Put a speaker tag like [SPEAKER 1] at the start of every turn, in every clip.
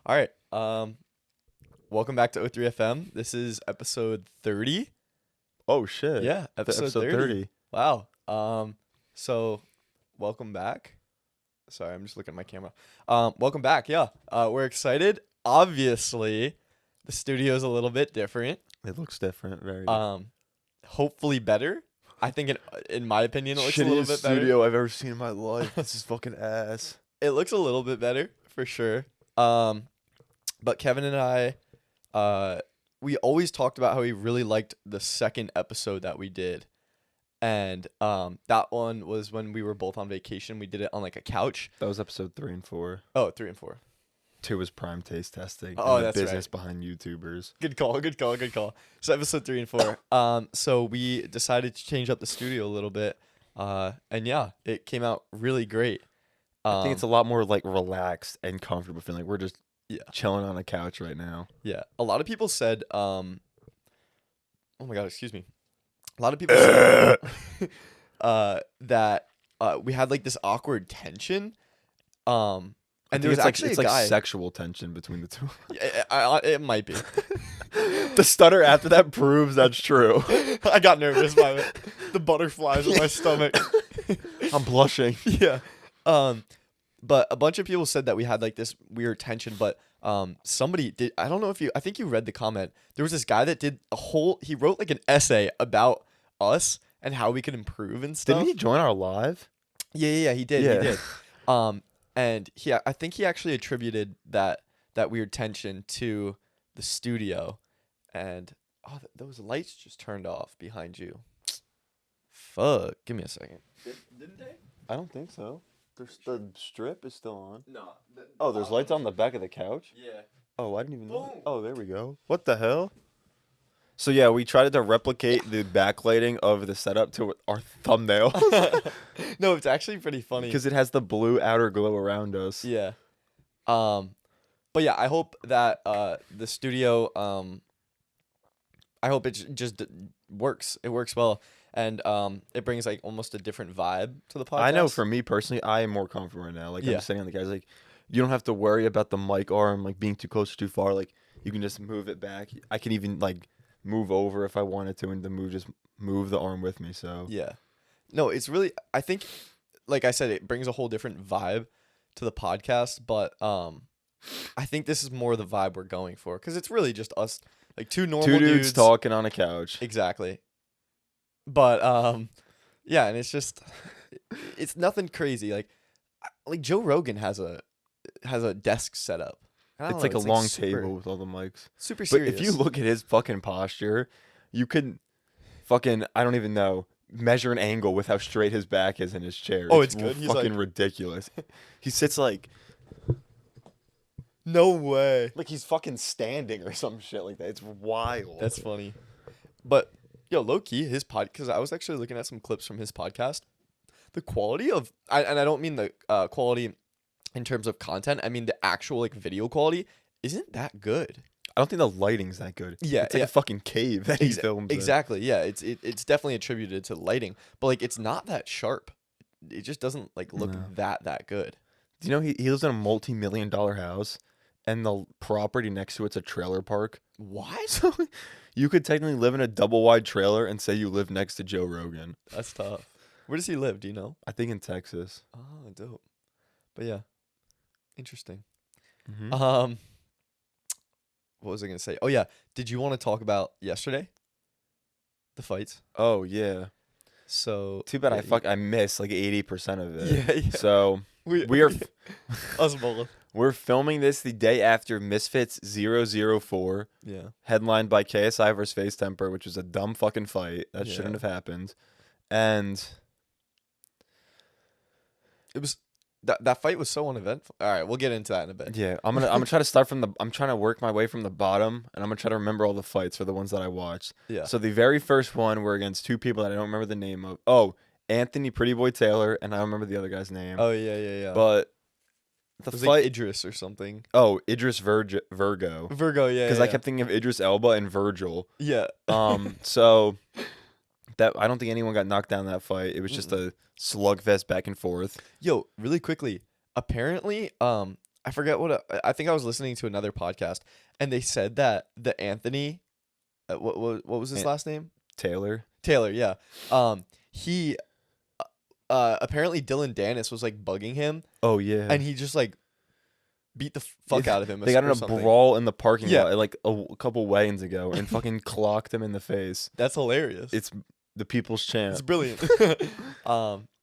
[SPEAKER 1] All right. Welcome back to O3 FM. This is episode 30.
[SPEAKER 2] Oh shit.
[SPEAKER 1] Yeah, episode 30. Wow. So welcome back. Sorry, I'm just looking at my camera. Welcome back. Yeah. We're excited. Obviously, the studio is a little bit different.
[SPEAKER 2] It looks different, very
[SPEAKER 1] Hopefully better. I think in my opinion it looks a little bit better.
[SPEAKER 2] studio I've ever seen in my life. This is fucking ass.
[SPEAKER 1] It looks a little bit better for sure. But Kevin and I, we always talked about how we really liked the second episode that we did. And that one was when we were both on vacation. We did it on like a couch.
[SPEAKER 2] That was episode 3 and 4.
[SPEAKER 1] Oh, 3 and 4.
[SPEAKER 2] 2 was prime taste testing.
[SPEAKER 1] Oh,
[SPEAKER 2] and the
[SPEAKER 1] that's
[SPEAKER 2] business
[SPEAKER 1] right.
[SPEAKER 2] behind YouTubers.
[SPEAKER 1] Good call. So episode 3 and 4. So we decided to change up the studio a little bit. And yeah, it came out really great.
[SPEAKER 2] I think it's a lot more like relaxed and comfortable feeling. Like we're just
[SPEAKER 1] Yeah.
[SPEAKER 2] chilling on a couch right now.
[SPEAKER 1] Yeah. A lot of people said, oh my God, excuse me. A lot of people said that we had like this awkward tension. And there was actually
[SPEAKER 2] it's
[SPEAKER 1] a
[SPEAKER 2] like
[SPEAKER 1] guy.
[SPEAKER 2] sexual tension between the two.
[SPEAKER 1] It might be.
[SPEAKER 2] The stutter after that proves that's true.
[SPEAKER 1] I got nervous by it. The butterflies in my stomach.
[SPEAKER 2] I'm blushing.
[SPEAKER 1] Yeah. But a bunch of people said that we had like this weird tension, but somebody did. I don't know if I think you read the comment. There was this guy that did he wrote like an essay about us and how we could improve and stuff.
[SPEAKER 2] Didn't he join our live?
[SPEAKER 1] Yeah, he did.
[SPEAKER 2] Yeah.
[SPEAKER 1] He did. And I think he actually attributed that weird tension to the studio, and those lights just turned off behind you. Fuck. Give me a second. Didn't they?
[SPEAKER 2] I don't think so. The strip is still on.
[SPEAKER 1] No.
[SPEAKER 2] Oh, there's lights on the back of the couch?
[SPEAKER 1] Yeah.
[SPEAKER 2] Oh, I didn't even know.
[SPEAKER 1] Boom.
[SPEAKER 2] Oh, there we go. What the hell? So yeah, we tried to replicate the backlighting of the setup to our thumbnail
[SPEAKER 1] No, it's actually pretty funny.
[SPEAKER 2] because it has the blue outer glow around us.
[SPEAKER 1] Yeah. But yeah, I hope that the studio I hope it just works. It works well, and it brings like almost a different vibe to the podcast.
[SPEAKER 2] I know for me personally, I am more comfortable right now. Like
[SPEAKER 1] Yeah.
[SPEAKER 2] I'm sitting on the couch, like you don't have to worry about the mic arm like being too close or too far. Like you can just move it back. I can even like move over if I wanted to, and move the arm with me. So
[SPEAKER 1] Yeah. No, it's really, I think, like I said, it brings a whole different vibe to the podcast, but I think this is more the vibe we're going for, because it's really just us, like two normal
[SPEAKER 2] two dudes talking on a couch.
[SPEAKER 1] Exactly. But yeah, and it's just, it's nothing crazy. Like Joe Rogan has a desk set up. I don't
[SPEAKER 2] It's
[SPEAKER 1] know,
[SPEAKER 2] like a long
[SPEAKER 1] super,
[SPEAKER 2] table with all the mics.
[SPEAKER 1] super
[SPEAKER 2] But
[SPEAKER 1] serious.
[SPEAKER 2] if you look at his fucking posture, you could fucking, I don't even know, measure an angle with how straight his back is in his chair.
[SPEAKER 1] Oh, it's good? He's
[SPEAKER 2] fucking
[SPEAKER 1] like-
[SPEAKER 2] ridiculous. He sits like
[SPEAKER 1] No way.
[SPEAKER 2] he's fucking standing or some shit like that. It's wild.
[SPEAKER 1] That's funny. But yo, low key, his because I was actually looking at some clips from his podcast. The quality of, and I don't mean the quality in terms of content. I mean the actual like video quality isn't that good.
[SPEAKER 2] I don't think the lighting's that good.
[SPEAKER 1] Yeah,
[SPEAKER 2] It's like
[SPEAKER 1] yeah.
[SPEAKER 2] a fucking cave that he films in.
[SPEAKER 1] Exactly. Yeah, it's definitely attributed to lighting, but like it's not that sharp. It just doesn't like look
[SPEAKER 2] No.
[SPEAKER 1] that good.
[SPEAKER 2] Do you know he lives in a multi-million-dollar house, and the property next to it's a trailer park?
[SPEAKER 1] What?
[SPEAKER 2] So you could technically live in a double-wide trailer and say you live next to Joe Rogan.
[SPEAKER 1] That's tough. Where does he live? Do you know?
[SPEAKER 2] I think in Texas.
[SPEAKER 1] Oh, dope. But yeah, interesting.
[SPEAKER 2] Mhm.
[SPEAKER 1] What was I gonna say? Oh yeah, did you want to talk about yesterday? The fights.
[SPEAKER 2] Oh yeah.
[SPEAKER 1] So
[SPEAKER 2] Too bad
[SPEAKER 1] yeah,
[SPEAKER 2] I missed like 80% of it.
[SPEAKER 1] Yeah, yeah.
[SPEAKER 2] So we are
[SPEAKER 1] us both.
[SPEAKER 2] we're filming this the day after Misfits 004,
[SPEAKER 1] Yeah.
[SPEAKER 2] headlined by KSI versus Face Temper, which was a dumb fucking fight that
[SPEAKER 1] Yeah.
[SPEAKER 2] shouldn't have happened. And
[SPEAKER 1] It was that fight was so uneventful. All right, we'll get into that in a bit.
[SPEAKER 2] yeah, I'm gonna try to start from I'm trying to work my way from the bottom, and I'm gonna try to remember all the fights for the ones that I watched.
[SPEAKER 1] Yeah.
[SPEAKER 2] So the very first one were against two people that I don't remember the name of. Oh, Anthony Pretty Boy Taylor, and I don't remember the other guy's name.
[SPEAKER 1] Oh yeah.
[SPEAKER 2] But the
[SPEAKER 1] it was
[SPEAKER 2] fight.
[SPEAKER 1] like Idris or something.
[SPEAKER 2] Idris Virgo.
[SPEAKER 1] Virgo, yeah.
[SPEAKER 2] Because I kept thinking of Idris Elba and Virgil.
[SPEAKER 1] Yeah.
[SPEAKER 2] So that I don't think anyone got knocked down in that fight. It was just a slugfest back and forth.
[SPEAKER 1] Yo, really quickly. Apparently, I forget I think I was listening to another podcast, and they said that the Anthony, what was his last name?
[SPEAKER 2] Taylor.
[SPEAKER 1] Taylor, yeah. He apparently Dylan Dennis was like bugging him,
[SPEAKER 2] Oh yeah.
[SPEAKER 1] and he just like beat the fuck out of him.
[SPEAKER 2] They got in
[SPEAKER 1] or
[SPEAKER 2] a
[SPEAKER 1] something.
[SPEAKER 2] brawl in the parking
[SPEAKER 1] Yeah.
[SPEAKER 2] lot like a couple weigh-ins ago and fucking clocked him in the face.
[SPEAKER 1] That's hilarious.
[SPEAKER 2] It's the people's champ.
[SPEAKER 1] It's brilliant.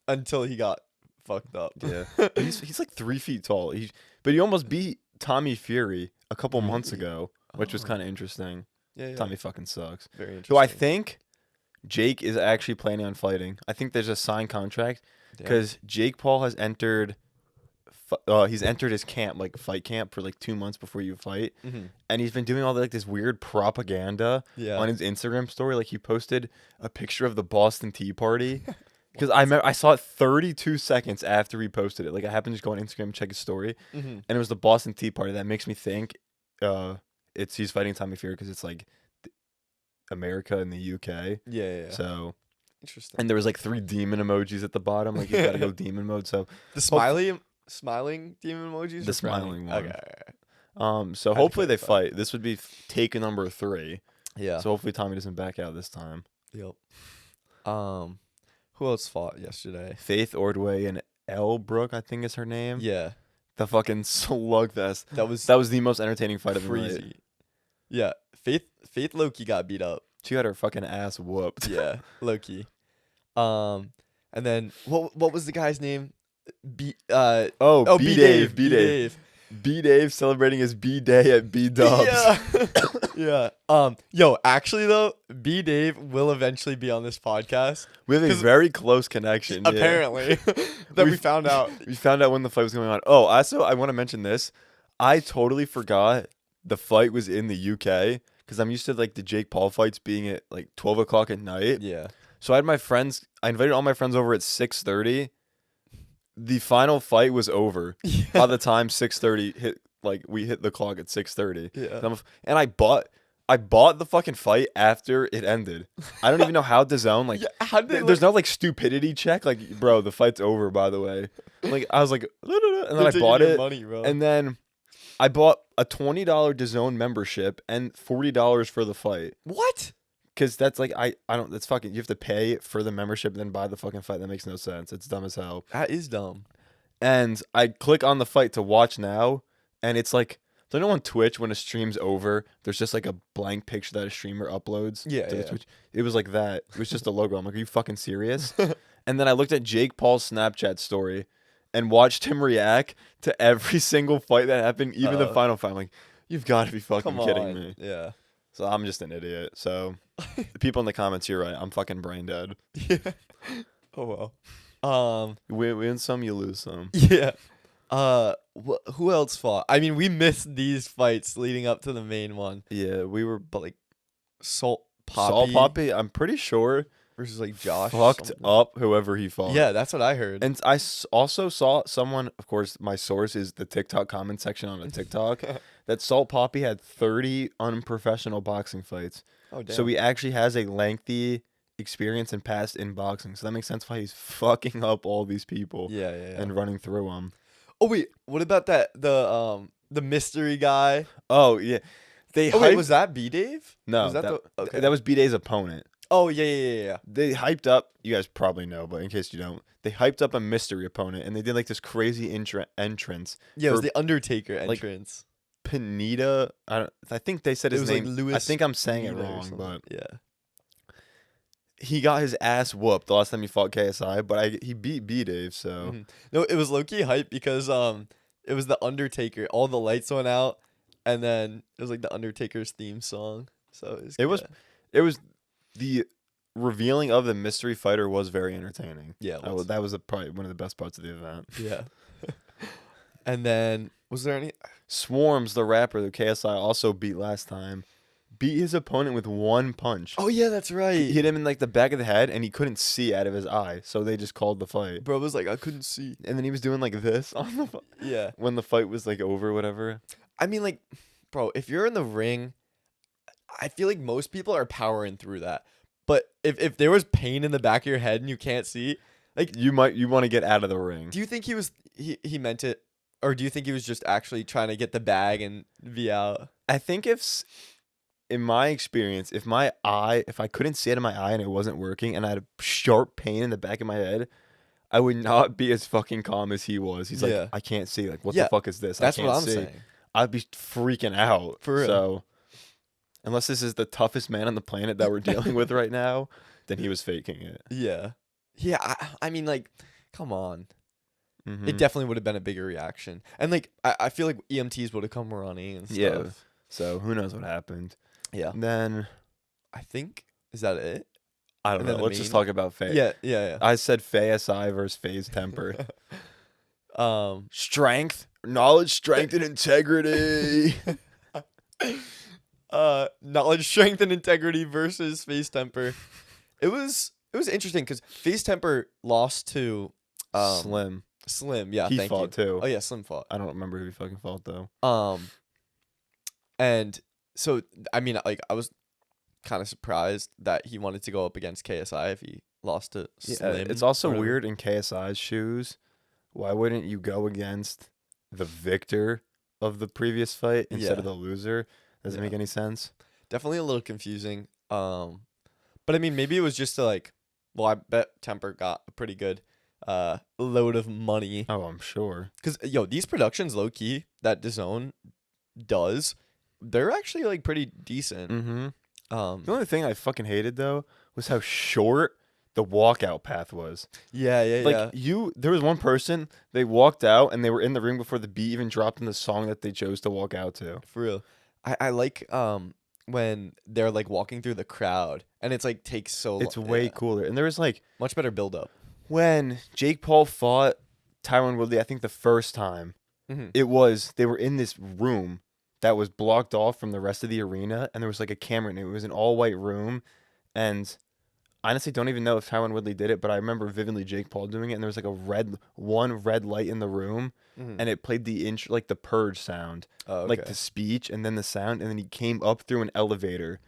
[SPEAKER 1] Until he got fucked up.
[SPEAKER 2] Yeah. He's like 3 feet tall. But he almost beat Tommy Fury a couple months ago, which was kind of interesting.
[SPEAKER 1] Yeah, yeah.
[SPEAKER 2] Tommy fucking sucks.
[SPEAKER 1] Very interesting.
[SPEAKER 2] Who I think Jake is actually planning on fighting. I think there's a signed contract because Jake Paul has entered. He's entered his camp, like fight camp, for like 2 months before you fight, and he's been doing all like this weird propaganda on his Instagram story. Like he posted a picture of the Boston Tea Party because I saw it 32 seconds after he posted it. Like I happened to just go on Instagram and check his story, and it was the Boston Tea Party. That makes me think he's fighting Tommy Fury because it's like America and the UK.
[SPEAKER 1] Yeah.
[SPEAKER 2] So
[SPEAKER 1] Interesting.
[SPEAKER 2] and there was like 3 demon emojis at the bottom. Like you gotta go demon mode. So
[SPEAKER 1] the smiling demon emojis.
[SPEAKER 2] The smiling one.
[SPEAKER 1] Okay.
[SPEAKER 2] So hopefully they fight. This would be take number 3.
[SPEAKER 1] Yeah.
[SPEAKER 2] So hopefully Tommy doesn't back out this time.
[SPEAKER 1] Yep. Who else fought yesterday?
[SPEAKER 2] Faith Ordway and Elle Brooke, I think is her name.
[SPEAKER 1] Yeah.
[SPEAKER 2] The fucking slugfest.
[SPEAKER 1] That was
[SPEAKER 2] the most entertaining fight of the night.
[SPEAKER 1] crazy. Yeah. Faith Loki got beat up.
[SPEAKER 2] She got her fucking ass whooped.
[SPEAKER 1] Yeah. Loki. And then what was the guy's name? B Dave.
[SPEAKER 2] B Dave celebrating his B day at B Dubs.
[SPEAKER 1] Yeah. Yo, actually though, B Dave will eventually be on this podcast.
[SPEAKER 2] We have a very close connection.
[SPEAKER 1] Apparently. That we found out.
[SPEAKER 2] We found out when the fight was going on. Oh, also I want to mention this. I totally forgot the fight was in the UK because I'm used to like the Jake Paul fights being at like 12 o'clock at night.
[SPEAKER 1] Yeah.
[SPEAKER 2] So I invited all my friends over at 6:30. The final fight was over by the time 6:30 hit. Like we hit the clock at 6:30.
[SPEAKER 1] Yeah.
[SPEAKER 2] And I bought the fucking fight after it ended. I don't even know how DAZN like.
[SPEAKER 1] Yeah, how did
[SPEAKER 2] there's no like stupidity check. Like, bro, the fight's over. By the way, like I was like, and then I bought it.
[SPEAKER 1] Money, bro.
[SPEAKER 2] And then I bought a $20 DAZN membership and $40 for the fight.
[SPEAKER 1] What?
[SPEAKER 2] Because that's like I don't. That's fucking. You have to pay for the membership and then buy the fucking fight. That makes no sense. It's dumb as hell.
[SPEAKER 1] That is dumb.
[SPEAKER 2] And I click on the fight to watch now, and it's like, so I know on Twitch when a stream's over, there's just like a blank picture that a streamer uploads.
[SPEAKER 1] Yeah,
[SPEAKER 2] to the
[SPEAKER 1] yeah.
[SPEAKER 2] Twitch. It was like that. It was just a logo. I'm like, are you fucking serious? And then I looked at Jake Paul's Snapchat story and watched him react to every single fight that happened, even the final fight. I'm like, you've got to be fucking kidding me.
[SPEAKER 1] Yeah.
[SPEAKER 2] So I'm just an idiot. So the people in the comments, you're right. I'm fucking brain dead.
[SPEAKER 1] Yeah. Oh well.
[SPEAKER 2] You win some, you lose some.
[SPEAKER 1] Yeah. Who else fought? I mean, we missed these fights leading up to the main one.
[SPEAKER 2] Yeah, we were
[SPEAKER 1] But like Salt Poppy
[SPEAKER 2] I'm pretty sure
[SPEAKER 1] versus like Josh
[SPEAKER 2] fucked up whoever he fought.
[SPEAKER 1] Yeah, that's what I heard.
[SPEAKER 2] And I also saw someone, of course, my source is the TikTok comment section on a TikTok, that Salt Poppy had 30 unprofessional boxing fights.
[SPEAKER 1] Oh, damn.
[SPEAKER 2] So he actually has a lengthy experience and past in boxing. So that makes sense why he's fucking up all these people.
[SPEAKER 1] Yeah.
[SPEAKER 2] And running through them.
[SPEAKER 1] Oh wait, what about the mystery guy?
[SPEAKER 2] Oh yeah,
[SPEAKER 1] Was that B Dave?
[SPEAKER 2] No,
[SPEAKER 1] was
[SPEAKER 2] that was B Day's opponent.
[SPEAKER 1] Oh yeah.
[SPEAKER 2] They hyped up. You guys probably know, but in case you don't, they hyped up a mystery opponent, and they did like this crazy entrance.
[SPEAKER 1] Yeah, it was the Undertaker entrance.
[SPEAKER 2] Pineda. I think they said his name.
[SPEAKER 1] Like Louis.
[SPEAKER 2] I think I'm saying it
[SPEAKER 1] Pineda
[SPEAKER 2] wrong, but
[SPEAKER 1] yeah.
[SPEAKER 2] He got his ass whooped the last time he fought KSI, but he beat B Dave. So
[SPEAKER 1] no, it was low key hype because it was the Undertaker. All the lights went out, and then it was like the Undertaker's theme song. So
[SPEAKER 2] it was the revealing of the mystery fighter was very entertaining.
[SPEAKER 1] Yeah,
[SPEAKER 2] that was probably one of the best parts of the event.
[SPEAKER 1] Yeah. And then was there any
[SPEAKER 2] Swarms, the rapper that KSI also beat last time, beat his opponent with one punch.
[SPEAKER 1] Oh yeah, that's right.
[SPEAKER 2] He hit him in like the back of the head, and he couldn't see out of his eye, so they just called the fight.
[SPEAKER 1] Bro was like, I couldn't see,
[SPEAKER 2] and then he was doing like this on the fight.
[SPEAKER 1] Yeah.
[SPEAKER 2] When the fight was like over, whatever.
[SPEAKER 1] I mean, like, bro, if you're in the ring, I feel like most people are powering through that. But if there was pain in the back of your head and you can't see, like
[SPEAKER 2] you want to get out of the ring.
[SPEAKER 1] Do you think he meant it Or do you think he was just actually trying to get the bag and be out?
[SPEAKER 2] I think in my experience, if I couldn't see it in my eye and it wasn't working and I had a sharp pain in the back of my head, I would not be as fucking calm as he was. He's
[SPEAKER 1] Yeah.
[SPEAKER 2] like, I can't see. Like, what
[SPEAKER 1] Yeah,
[SPEAKER 2] the fuck is this?
[SPEAKER 1] That's
[SPEAKER 2] I
[SPEAKER 1] what
[SPEAKER 2] can't
[SPEAKER 1] I'm
[SPEAKER 2] see.
[SPEAKER 1] saying.
[SPEAKER 2] I'd be freaking out.
[SPEAKER 1] For real.
[SPEAKER 2] So, unless this is the toughest man on the planet that we're dealing with right now, then he was faking it.
[SPEAKER 1] Yeah. Yeah, I mean, like, come on.
[SPEAKER 2] Mhm.
[SPEAKER 1] It definitely would have been a bigger reaction. And, like, I feel like EMTs would have come running and stuff.
[SPEAKER 2] Yeah. So, who knows what happened.
[SPEAKER 1] Yeah.
[SPEAKER 2] And then,
[SPEAKER 1] I think, is that it?
[SPEAKER 2] I don't
[SPEAKER 1] And
[SPEAKER 2] know.
[SPEAKER 1] then the
[SPEAKER 2] Let's just
[SPEAKER 1] main-
[SPEAKER 2] talk about Faye.
[SPEAKER 1] Yeah.
[SPEAKER 2] I said Faye SI versus Faye's temper.
[SPEAKER 1] Strength.
[SPEAKER 2] Knowledge, strength, and integrity.
[SPEAKER 1] Knowledge, strength, and integrity versus face temper. It was interesting because face temper lost to
[SPEAKER 2] Slim.
[SPEAKER 1] Slim. Yeah,
[SPEAKER 2] He
[SPEAKER 1] thank
[SPEAKER 2] fought
[SPEAKER 1] you.
[SPEAKER 2] too.
[SPEAKER 1] Oh yeah, Slim fought.
[SPEAKER 2] I don't remember who he fucking fought though.
[SPEAKER 1] And so I mean, like, I was kind of surprised that he wanted to go up against KSI if he lost to Slim.
[SPEAKER 2] It's also
[SPEAKER 1] whatever.
[SPEAKER 2] weird in KSI's shoes. Why wouldn't you go against the victor of the previous fight instead
[SPEAKER 1] Yeah.
[SPEAKER 2] of the loser? Doesn't
[SPEAKER 1] Yeah.
[SPEAKER 2] make any sense.
[SPEAKER 1] Definitely a little confusing. But I mean, maybe it was just to, like, well, I bet Temper got a pretty good load of money.
[SPEAKER 2] Oh, I'm sure.
[SPEAKER 1] Because, these productions, low-key, that DAZN does, they're actually, like, pretty decent.
[SPEAKER 2] Mm-hmm.
[SPEAKER 1] The
[SPEAKER 2] The only thing I fucking hated though was how short the walkout path was.
[SPEAKER 1] Yeah.
[SPEAKER 2] There was one person, they walked out and they were in the ring before the beat even dropped in the song that they chose to walk out to.
[SPEAKER 1] For real. I like when they're, like, walking through the crowd and it's, like, takes so long.
[SPEAKER 2] It's way cooler. And there was like,
[SPEAKER 1] Much better build-up.
[SPEAKER 2] when Jake Paul fought Tyron Woodley, I think the first time,
[SPEAKER 1] Mhm.
[SPEAKER 2] they were in this room that was blocked off from the rest of the arena, and there was like a camera in it. It was an all-white room, and I honestly don't even know if Tyron Woodley did it, but I remember vividly Jake Paul doing it, and there was like one red light in the room,
[SPEAKER 1] Mhm.
[SPEAKER 2] and it played like the purge sound,
[SPEAKER 1] Oh, okay.
[SPEAKER 2] like the speech, and then the sound, and then he came up through an elevator.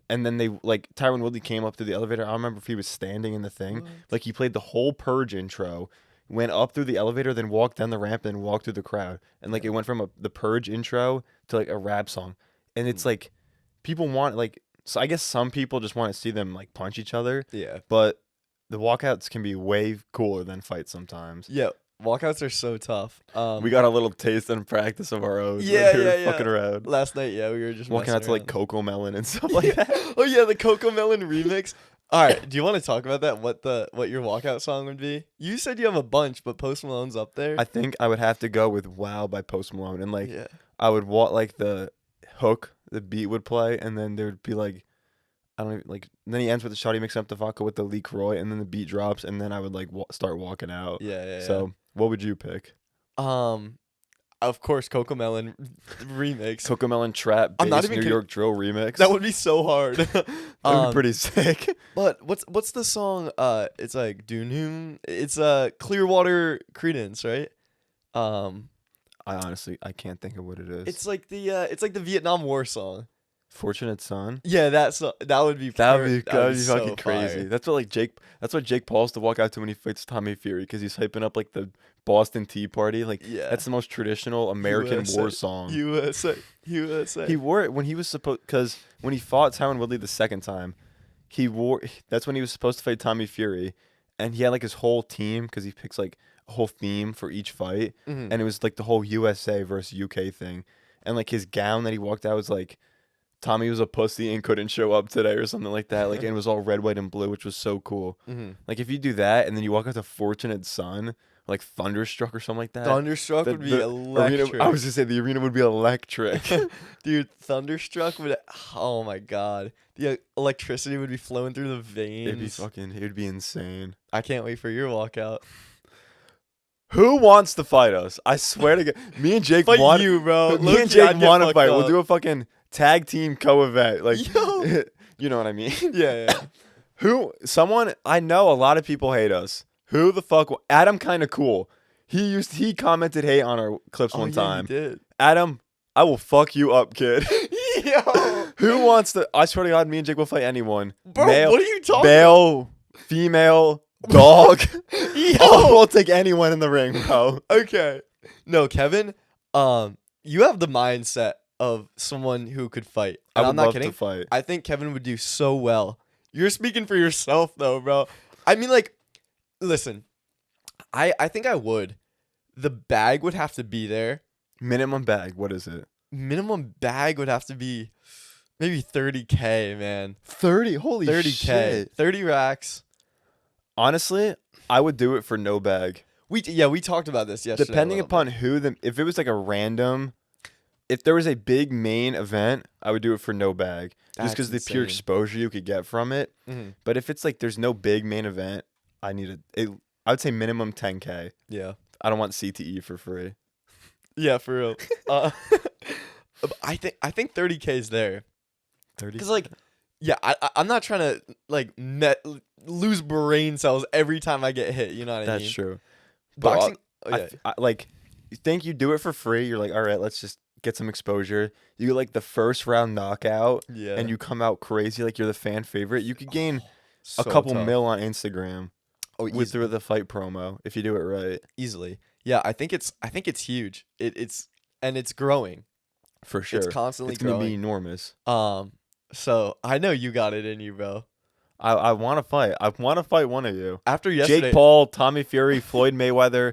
[SPEAKER 2] And then Tyron Woodley came up to the elevator. I don't remember if he was standing in the thing.
[SPEAKER 1] What?
[SPEAKER 2] Like, he played the whole Purge intro, went up through the elevator, then walked down the ramp, then walked through the crowd. And, like, it went from the Purge intro to, like, a rap song. And it's, like, people want, like, so I guess some people just want to see them, like, punch each other.
[SPEAKER 1] Yeah.
[SPEAKER 2] But the walkouts can be way cooler than fights sometimes.
[SPEAKER 1] Yeah. Walkouts are so tough.
[SPEAKER 2] We got a little taste in practice of our own.
[SPEAKER 1] Yeah,
[SPEAKER 2] We were
[SPEAKER 1] yeah.
[SPEAKER 2] fucking around.
[SPEAKER 1] Last night, we were just
[SPEAKER 2] Walking
[SPEAKER 1] messing
[SPEAKER 2] out to, like,
[SPEAKER 1] around.
[SPEAKER 2] Coco Melon and stuff like that.
[SPEAKER 1] Oh yeah, the Coco Melon remix. All right, do you want to talk about that? What your walkout song would be? You said you have a bunch, but Post Malone's up there.
[SPEAKER 2] I think I would have to go with "Wow" by Post Malone, and like
[SPEAKER 1] Yeah.
[SPEAKER 2] I would want like the hook, the beat would play, and then there would be like I don't even, like. And then he ends with the shawty mixing up the vodka with the Lee Croy, and then the beat drops, and then I would like start walking out.
[SPEAKER 1] Yeah.
[SPEAKER 2] So what would you pick?
[SPEAKER 1] Of course, Coco Melon remix.
[SPEAKER 2] Coco Melon Trap,
[SPEAKER 1] I'm not
[SPEAKER 2] bass,
[SPEAKER 1] even
[SPEAKER 2] New
[SPEAKER 1] kidding.
[SPEAKER 2] York drill remix.
[SPEAKER 1] That would be so hard.
[SPEAKER 2] That would be pretty sick.
[SPEAKER 1] But what's the song? It's like Dune. It's Clearwater Credence, right?
[SPEAKER 2] I can't think of what it is.
[SPEAKER 1] It's like the Vietnam War song.
[SPEAKER 2] Fortunate Son.
[SPEAKER 1] Yeah, that would be
[SPEAKER 2] That'd be
[SPEAKER 1] so
[SPEAKER 2] fucking crazy.
[SPEAKER 1] fire.
[SPEAKER 2] That's what Jake Paul's to walk out to when he fights Tommy Fury, because he's hyping up like the Boston Tea Party. Like,
[SPEAKER 1] Yeah.
[SPEAKER 2] that's the most traditional American
[SPEAKER 1] USA.
[SPEAKER 2] war song.
[SPEAKER 1] USA.
[SPEAKER 2] He wore it when he was supposed, because when he fought Tyron Woodley the second time, that's when he was supposed to fight Tommy Fury, and he had like his whole team, because he picks like a whole theme for each fight,
[SPEAKER 1] Mhm.
[SPEAKER 2] and it was like the whole USA versus UK thing, and like his gown that he walked out was like, Tommy was a pussy and couldn't show up today or something like that. Like, and it was all red, white, and blue, which was so cool.
[SPEAKER 1] Mhm.
[SPEAKER 2] Like, if you do that and then you walk out to Fortunate Son, like Thunderstruck or something like that.
[SPEAKER 1] Thunderstruck would be
[SPEAKER 2] the
[SPEAKER 1] electric.
[SPEAKER 2] Arena, I was gonna say the arena would be electric.
[SPEAKER 1] Dude, Thunderstruck would. Oh my god, the electricity would be flowing through the veins.
[SPEAKER 2] It'd be insane.
[SPEAKER 1] I can't wait for your walkout.
[SPEAKER 2] Who wants to fight us? I swear to God, me and Jake
[SPEAKER 1] Fight
[SPEAKER 2] want.
[SPEAKER 1] you, bro.
[SPEAKER 2] Me and Jake want to fight. We'll do a fucking tag team co-event. Like,
[SPEAKER 1] Yo.
[SPEAKER 2] you know what I mean?
[SPEAKER 1] Yeah.
[SPEAKER 2] I know a lot of people hate us. Who the fuck? Adam kind of cool. He commented hate on our clips one time.
[SPEAKER 1] He did.
[SPEAKER 2] Adam, I will fuck you up, kid.
[SPEAKER 1] Yo.
[SPEAKER 2] Who wants to? I swear to God, me and Jake will fight anyone.
[SPEAKER 1] Bro,
[SPEAKER 2] Male,
[SPEAKER 1] what are you talking
[SPEAKER 2] male, female, dog.
[SPEAKER 1] Yo.
[SPEAKER 2] Oh, we'll take anyone in the ring, bro.
[SPEAKER 1] Okay. No, Kevin, you have the mindset of someone who could fight.
[SPEAKER 2] I
[SPEAKER 1] And
[SPEAKER 2] would
[SPEAKER 1] I'm not
[SPEAKER 2] love
[SPEAKER 1] kidding.
[SPEAKER 2] to fight.
[SPEAKER 1] I think Kevin would do so well. You're speaking for yourself though, bro. I mean, like, listen, I think I would. The bag would have to be there.
[SPEAKER 2] Minimum bag. What is it?
[SPEAKER 1] Minimum bag would have to be maybe 30K, man.
[SPEAKER 2] 30. Holy
[SPEAKER 1] 30K.
[SPEAKER 2] shit.
[SPEAKER 1] 30 racks.
[SPEAKER 2] Honestly, I would do it for no bag.
[SPEAKER 1] We talked about this yesterday.
[SPEAKER 2] Depending upon if it was like a random, if there was a big main event, I would do it for no bag. Just because the pure exposure you could get from it.
[SPEAKER 1] Mm-hmm.
[SPEAKER 2] But if it's like there's no big main event, I would say minimum 10K.
[SPEAKER 1] Yeah.
[SPEAKER 2] I don't want CTE for free.
[SPEAKER 1] Yeah, for real. I think 30K is there.
[SPEAKER 2] 30.
[SPEAKER 1] Because like, yeah, I'm not trying to like lose brain cells every time I get hit. You know what I mean?
[SPEAKER 2] That's true.
[SPEAKER 1] Boxing.
[SPEAKER 2] Like, you think you do it for free? You're like, all right, let's just get some exposure. You get like the first round knockout, and you come out crazy, like you're the fan favorite. You could gain a couple mil on Instagram. With the fight promo if you do it right.
[SPEAKER 1] Easily. Yeah, I think it's huge. It's growing.
[SPEAKER 2] For sure.
[SPEAKER 1] It's constantly
[SPEAKER 2] it's gonna
[SPEAKER 1] growing.
[SPEAKER 2] be enormous.
[SPEAKER 1] So I know you got it in you, bro.
[SPEAKER 2] I want to fight. I want to fight one of you.
[SPEAKER 1] After yesterday,
[SPEAKER 2] Jake Paul, Tommy Fury, Floyd Mayweather.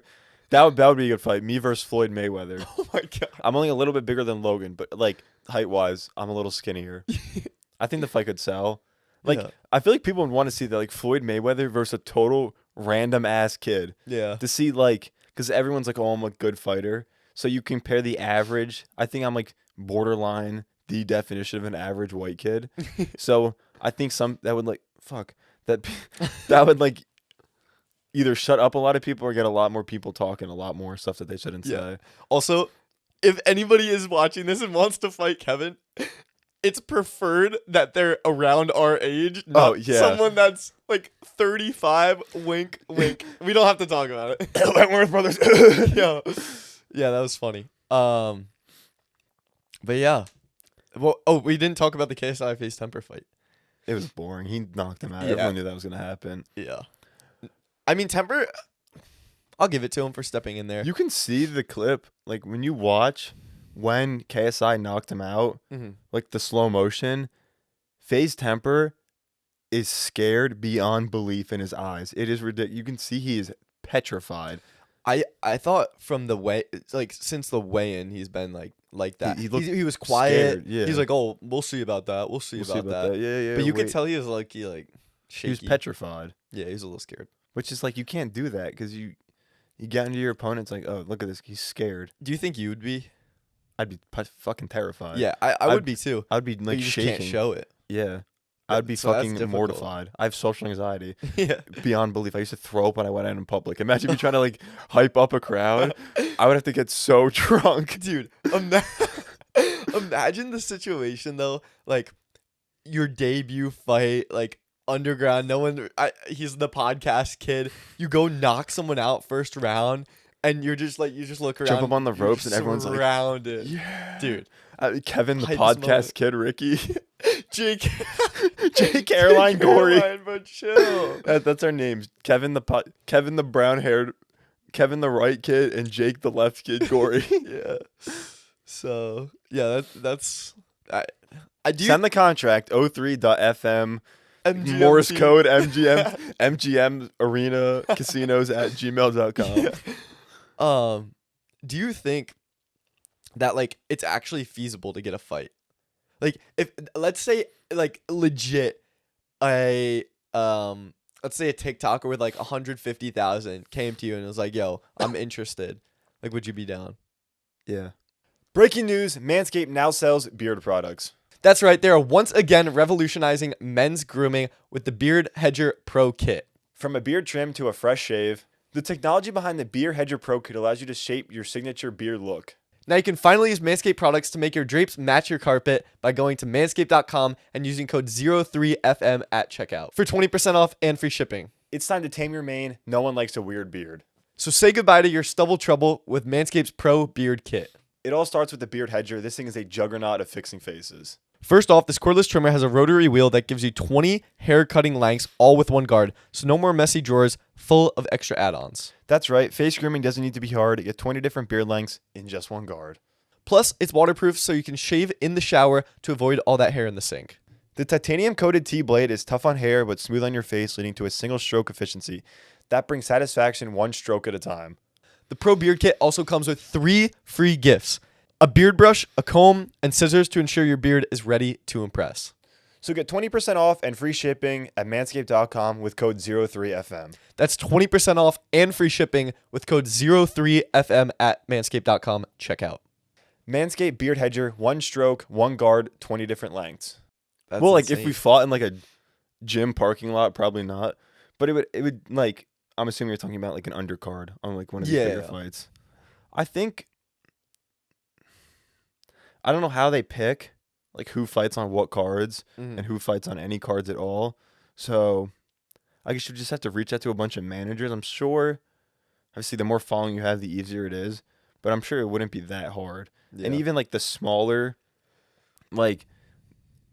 [SPEAKER 2] That would be a good fight. Me versus Floyd Mayweather.
[SPEAKER 1] Oh my god.
[SPEAKER 2] I'm only a little bit bigger than Logan, but like height wise, I'm a little skinnier. I think the fight could sell. Like, I feel like people would want to see that, like, Floyd Mayweather versus a total random ass kid.
[SPEAKER 1] Yeah.
[SPEAKER 2] To see, like, because everyone's like, oh, I'm a good fighter. So you compare the average. I think I'm like borderline the definition of an average white kid. So I think that would that would like either shut up a lot of people or get a lot more people talking a lot more stuff that they shouldn't say.
[SPEAKER 1] Also, if anybody is watching this and wants to fight Kevin, it's preferred that they're around our age, not someone that's like 35. Wink, wink. We don't have to talk about it.
[SPEAKER 2] Wentworth brothers.
[SPEAKER 1] Yeah, that was funny. But yeah. Well, we didn't talk about the KSI face Temper fight.
[SPEAKER 2] It was boring. He knocked him out.
[SPEAKER 1] Yeah.
[SPEAKER 2] Everyone knew that was gonna happen.
[SPEAKER 1] Yeah. I mean, Temper, I'll give it to him for stepping in there.
[SPEAKER 2] You can see the clip, like when you watch when KSI knocked him out, like the slow motion, FaZe Temper is scared beyond belief in his eyes. It is ridiculous. You can see he is petrified.
[SPEAKER 1] I thought from the way, like, since the weigh-in, he's been like that. He was quiet.
[SPEAKER 2] Scared, yeah.
[SPEAKER 1] He's like, oh, we'll see about that. We'll see about that.
[SPEAKER 2] Yeah.
[SPEAKER 1] But you could tell he was like shaky.
[SPEAKER 2] He was petrified.
[SPEAKER 1] Yeah, he was a little scared.
[SPEAKER 2] Which is like, you can't do that because you get into your opponent's like, oh, look at this. He's scared.
[SPEAKER 1] Do you think you would be?
[SPEAKER 2] I'd be fucking terrified.
[SPEAKER 1] Yeah, I would be too.
[SPEAKER 2] I'd be like shaking.
[SPEAKER 1] Can't show it.
[SPEAKER 2] Yeah. I'd be fucking mortified. I have social anxiety.
[SPEAKER 1] Yeah.
[SPEAKER 2] Beyond belief. I used to throw up when I went out in public. Imagine me trying to like hype up a crowd. I would have to get so drunk.
[SPEAKER 1] Dude, imagine the situation though. Like your debut fight, like underground, he's the podcast kid. You go knock someone out first round and you just look around.
[SPEAKER 2] Jump up on the ropes and everyone's
[SPEAKER 1] surrounded.
[SPEAKER 2] Like, yeah.
[SPEAKER 1] Dude.
[SPEAKER 2] Kevin, the podcast kid, Ricky.
[SPEAKER 1] Jake
[SPEAKER 2] Caroline Gorey.
[SPEAKER 1] But chill.
[SPEAKER 2] That's our names. Kevin the brown haired, Kevin the right kid, and Jake the left kid, Gorey.
[SPEAKER 1] Yeah. So yeah, that's I do
[SPEAKER 2] send the contract 03.fm
[SPEAKER 1] MGM
[SPEAKER 2] Morse code MGM arena casinos at gmail.com.
[SPEAKER 1] Yeah. Do you think that like it's actually feasible to get a fight? Like if let's say like legit let's say a TikToker with like 150,000 came to you and was like, yo, I'm interested. Like, would you be down?
[SPEAKER 2] Yeah. Breaking news, Manscaped now sells beard products.
[SPEAKER 1] That's right. They are once again revolutionizing men's grooming with the Beard Hedger Pro Kit.
[SPEAKER 2] From a beard trim to a fresh shave, the technology behind the Beard Hedger Pro Kit allows you to shape your signature beard look.
[SPEAKER 1] Now you can finally use Manscaped products to make your drapes match your carpet by going to manscaped.com and using code 03FM at checkout for 20% off and free shipping.
[SPEAKER 2] It's time to tame your mane. No one likes a weird beard.
[SPEAKER 1] So say goodbye to your stubble trouble with Manscaped's Pro Beard Kit.
[SPEAKER 2] It all starts with the Beard Hedger. This thing is a juggernaut of fixing faces.
[SPEAKER 1] First off, this cordless trimmer has a rotary wheel that gives you 20 hair cutting lengths, all with one guard. So no more messy drawers full of extra add-ons.
[SPEAKER 2] That's right. Face grooming doesn't need to be hard. You get 20 different beard lengths in just one guard.
[SPEAKER 1] Plus, it's waterproof so you can shave in the shower to avoid all that hair in the sink.
[SPEAKER 2] The titanium-coated T-blade is tough on hair but smooth on your face, leading to a single stroke efficiency. That brings satisfaction one stroke at a time.
[SPEAKER 1] The Pro Beard Kit also comes with 3 free gifts: a beard brush, a comb, and scissors to ensure your beard is ready to impress.
[SPEAKER 2] So get 20% off and free shipping at manscaped.com with code 03FM.
[SPEAKER 1] That's 20% off and free shipping with code 03FM at manscaped.com. Check out.
[SPEAKER 2] Manscaped Beard Hedger, one stroke, one guard, 20 different lengths.
[SPEAKER 1] That's
[SPEAKER 2] well, like
[SPEAKER 1] insane.
[SPEAKER 2] if we fought in like a gym parking lot, probably not. But it would like, I'm assuming you're talking about like an undercard on like one of these bigger fights. I think, I don't know how they pick like who fights on what cards and who fights on any cards at all. So I guess you just have to reach out to a bunch of managers. I'm sure, obviously, the more following you have, the easier it is. But I'm sure it wouldn't be that hard. Yeah. And even like the smaller, like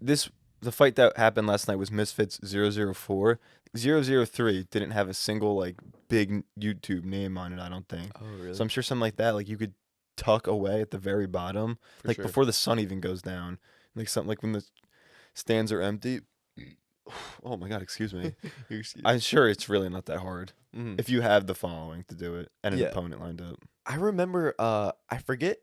[SPEAKER 2] the fight that happened last night was Misfits 004. 003 didn't have a single like big YouTube name on it, I don't think.
[SPEAKER 1] Oh, really?
[SPEAKER 2] So I'm sure something like that, like you could tuck away at the very bottom, like before the sun even goes down. Like something like when the stands are empty. Oh my God, excuse me. I'm sure it's really not that hard if you have the following to do it and an opponent lined up.
[SPEAKER 1] I remember, I forget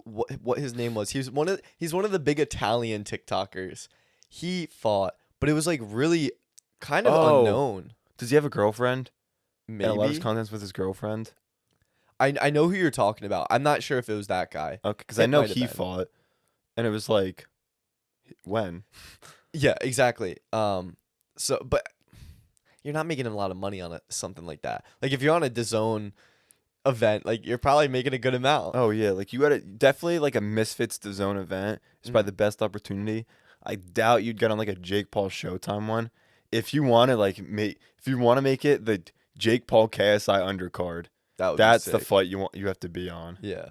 [SPEAKER 1] what his name was. He's one of the big Italian TikTokers. He fought, but it was like really kind of unknown.
[SPEAKER 2] Does he have a girlfriend?
[SPEAKER 1] Maybe.
[SPEAKER 2] And a lot of his content's with his girlfriend.
[SPEAKER 1] I know who you're talking about. I'm not sure if it was that guy.
[SPEAKER 2] Okay, because I know he fought, and it was like, when?
[SPEAKER 1] Yeah, exactly. So, but you're not making a lot of money on something like that. Like if you're on a DAZN event, like you're probably making a good amount.
[SPEAKER 2] Oh yeah, like you got definitely like a Misfits DAZN event is probably the best opportunity. I doubt you'd get on like a Jake Paul Showtime one. If you want to like make it the Jake Paul KSI undercard, that's the fight you have to be on.
[SPEAKER 1] Yeah.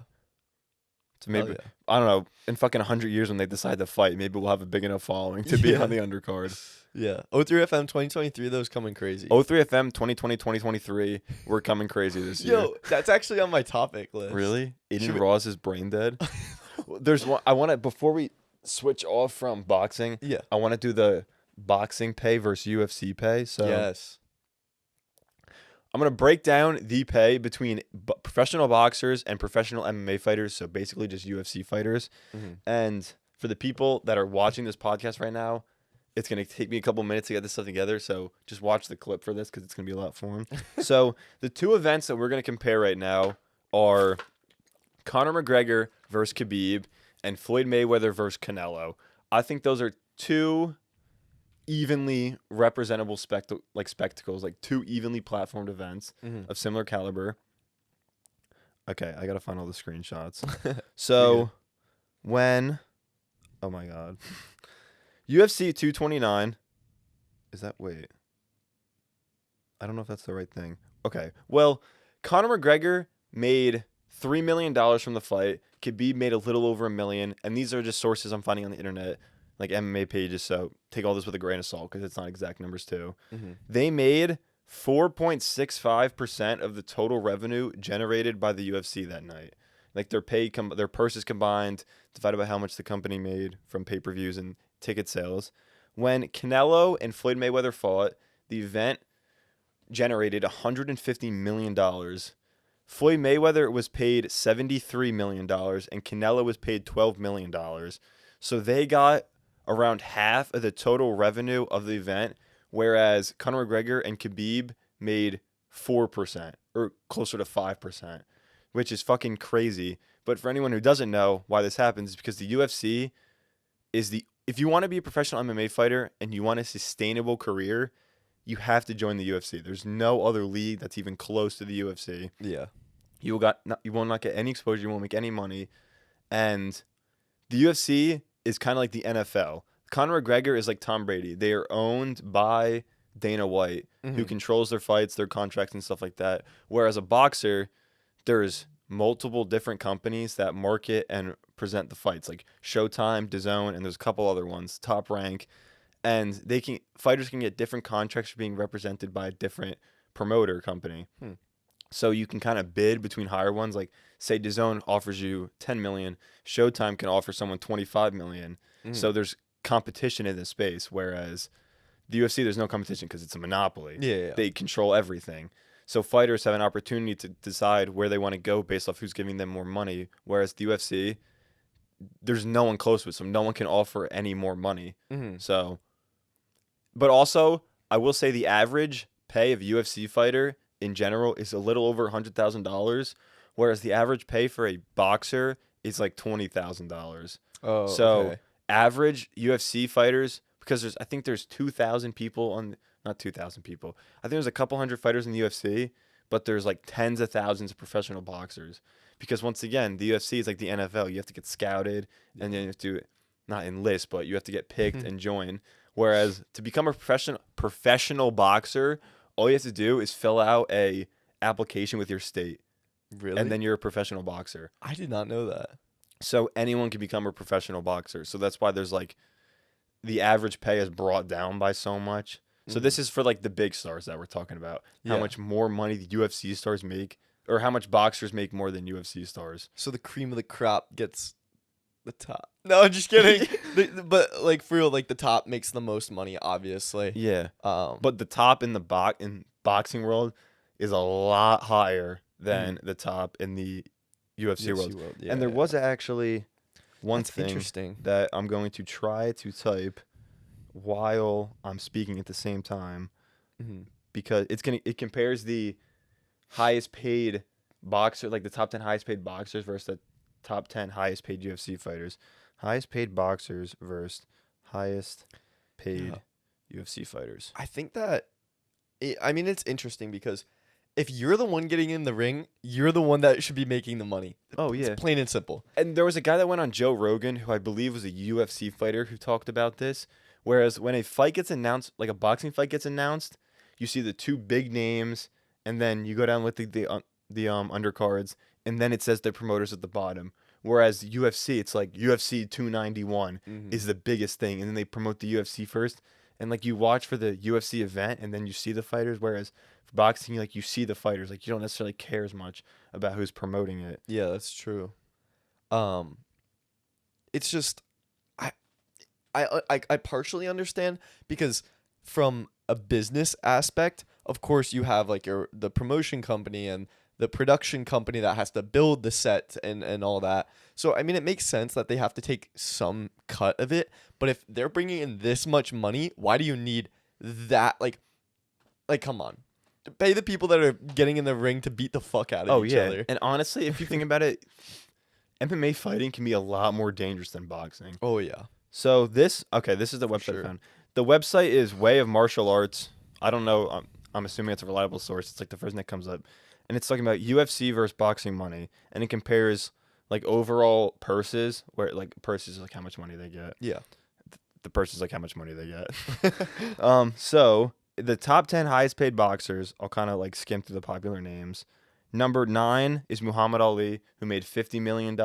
[SPEAKER 2] So maybe I don't know. In fucking 100 years when they decide to fight, maybe we'll have a big enough following to be on the undercard.
[SPEAKER 1] Yeah. 03FM 2023, those coming crazy.
[SPEAKER 2] 03FM 2020 2023, we're coming crazy this year.
[SPEAKER 1] Yo, that's actually on my topic list.
[SPEAKER 2] Really? Adin Ross is brain dead. There's one I want to before we switch off from boxing.
[SPEAKER 1] Yeah.
[SPEAKER 2] I want to do the boxing pay versus UFC pay. So
[SPEAKER 1] yes.
[SPEAKER 2] I'm going to break down the pay between professional boxers and professional MMA fighters, so basically just UFC fighters. And for the people that are watching this podcast right now, it's going to take me a couple minutes to get this stuff together, so just watch the clip for this because it's going to be a lot for them. So the two events that we're going to compare right now are Conor McGregor versus Khabib and Floyd Mayweather versus Canelo. I think those are two evenly representable spectacles, like two evenly platformed events of similar caliber. Okay, I gotta find all the screenshots. So oh my God, UFC 229 is that? Wait, I don't know if that's the right thing. Okay, well, Conor McGregor made $3 million from the fight. Khabib made a little over $1 million, and these are just sources I'm finding on the internet, like MMA pages, so take all this with a grain of salt because it's not exact numbers too. They made 4.65% of the total revenue generated by the UFC that night. Like their their purses combined divided by how much the company made from pay-per-views and ticket sales. When Canelo and Floyd Mayweather fought, the event generated $150 million. Floyd Mayweather was paid $73 million and Canelo was paid $12 million. So they got around half of the total revenue of the event, whereas Conor McGregor and Khabib made 4% or closer to 5%, which is fucking crazy. But for anyone who doesn't know why this happens, it's because the UFC is if you want to be a professional MMA fighter and you want a sustainable career, you have to join the UFC. There's no other league that's even close to the UFC.
[SPEAKER 1] Yeah.
[SPEAKER 2] You will not get any exposure. You won't make any money. And the UFC is kind of like the NFL. Conor McGregor is like Tom Brady. They are owned by Dana White, who controls their fights, their contracts, and stuff like that. Whereas a boxer, there's multiple different companies that market and present the fights, like Showtime, DAZN, and there's a couple other ones, Top Rank, and fighters can get different contracts for being represented by a different promoter company. So you can kind of bid between higher ones, like say DAZN offers you 10 million, Showtime can offer someone 25 million. So there's competition in this space, whereas the UFC, there's no competition because it's a monopoly.
[SPEAKER 1] Yeah.
[SPEAKER 2] They control everything. So fighters have an opportunity to decide where they want to go based off who's giving them more money, whereas the UFC, there's no one close to it, so no one can offer any more money. So, but also, I will say the average pay of a UFC fighter in general is a little over $100,000, whereas the average pay for a boxer is like $20,000.
[SPEAKER 1] Oh,
[SPEAKER 2] so
[SPEAKER 1] okay.
[SPEAKER 2] average UFC fighters, because I think there's 2,000 people not 2,000 people. I think there's a couple hundred fighters in the UFC, but there's like tens of thousands of professional boxers. Because once again, the UFC is like the NFL. You have to get scouted, and then you have to not enlist, but you have to get picked and join. Whereas to become a professional boxer, all you have to do is fill out a application with your state.
[SPEAKER 1] Really?
[SPEAKER 2] And then you're a professional boxer.
[SPEAKER 1] I did not know that.
[SPEAKER 2] So anyone can become a professional boxer. So that's why there's like the average pay is brought down by so much. So this is for like the big stars that we're talking about. How much more money the UFC stars make, or how much boxers make more than UFC stars.
[SPEAKER 1] So the cream of the crop gets the top. No, I'm just kidding. But like for real, like the top makes the most money, obviously.
[SPEAKER 2] Yeah. But the top in the boxing world is a lot higher than the top in the UFC world.
[SPEAKER 1] Yeah,
[SPEAKER 2] and there was actually one
[SPEAKER 1] That's
[SPEAKER 2] thing
[SPEAKER 1] interesting.
[SPEAKER 2] that I'm going to try to type while I'm speaking at the same time, because it compares the highest paid boxer, like the top 10 highest paid boxers versus the top 10 highest paid UFC fighters. Highest paid boxers versus highest paid UFC fighters.
[SPEAKER 1] I think that it's interesting because if you're the one getting in the ring, you're the one that should be making the money.
[SPEAKER 2] Oh, yeah.
[SPEAKER 1] It's plain and simple.
[SPEAKER 2] And there was a guy that went on Joe Rogan, who I believe was a UFC fighter, who talked about this. Whereas when a fight gets announced, like a boxing fight gets announced, you see the two big names, and then you go down with the undercards, and then it says the promoters at the bottom. Whereas UFC, it's like UFC 291 is the biggest thing, and then they promote the UFC first. And like you watch for the UFC event, and then you see the fighters. Whereas for boxing, like you see the fighters, like you don't necessarily care as much about who's promoting it.
[SPEAKER 1] Yeah, that's true. It's just I partially understand because from a business aspect, of course, you have like the promotion company and the production company that has to build the set and all that. So, I mean, it makes sense that they have to take some cut of it. But if they're bringing in this much money, why do you need that? Like, come on. Pay the people that are getting in the ring to beat the fuck out of each other.
[SPEAKER 2] And honestly, if you think about it, MMA fighting can be a lot more dangerous than boxing.
[SPEAKER 1] Oh, yeah.
[SPEAKER 2] So this is the website I found. The website is Way of Martial Arts. I don't know. I'm assuming it's a reliable source. It's like the first thing that comes up. And it's talking about UFC versus boxing money. And it compares like overall purses, where like purses is like how much money they get.
[SPEAKER 1] Yeah.
[SPEAKER 2] The purse is like how much money they get. So the top 10 highest paid boxers, I'll kind of like skim through the popular names. Number 9 is Muhammad Ali, who made $50 million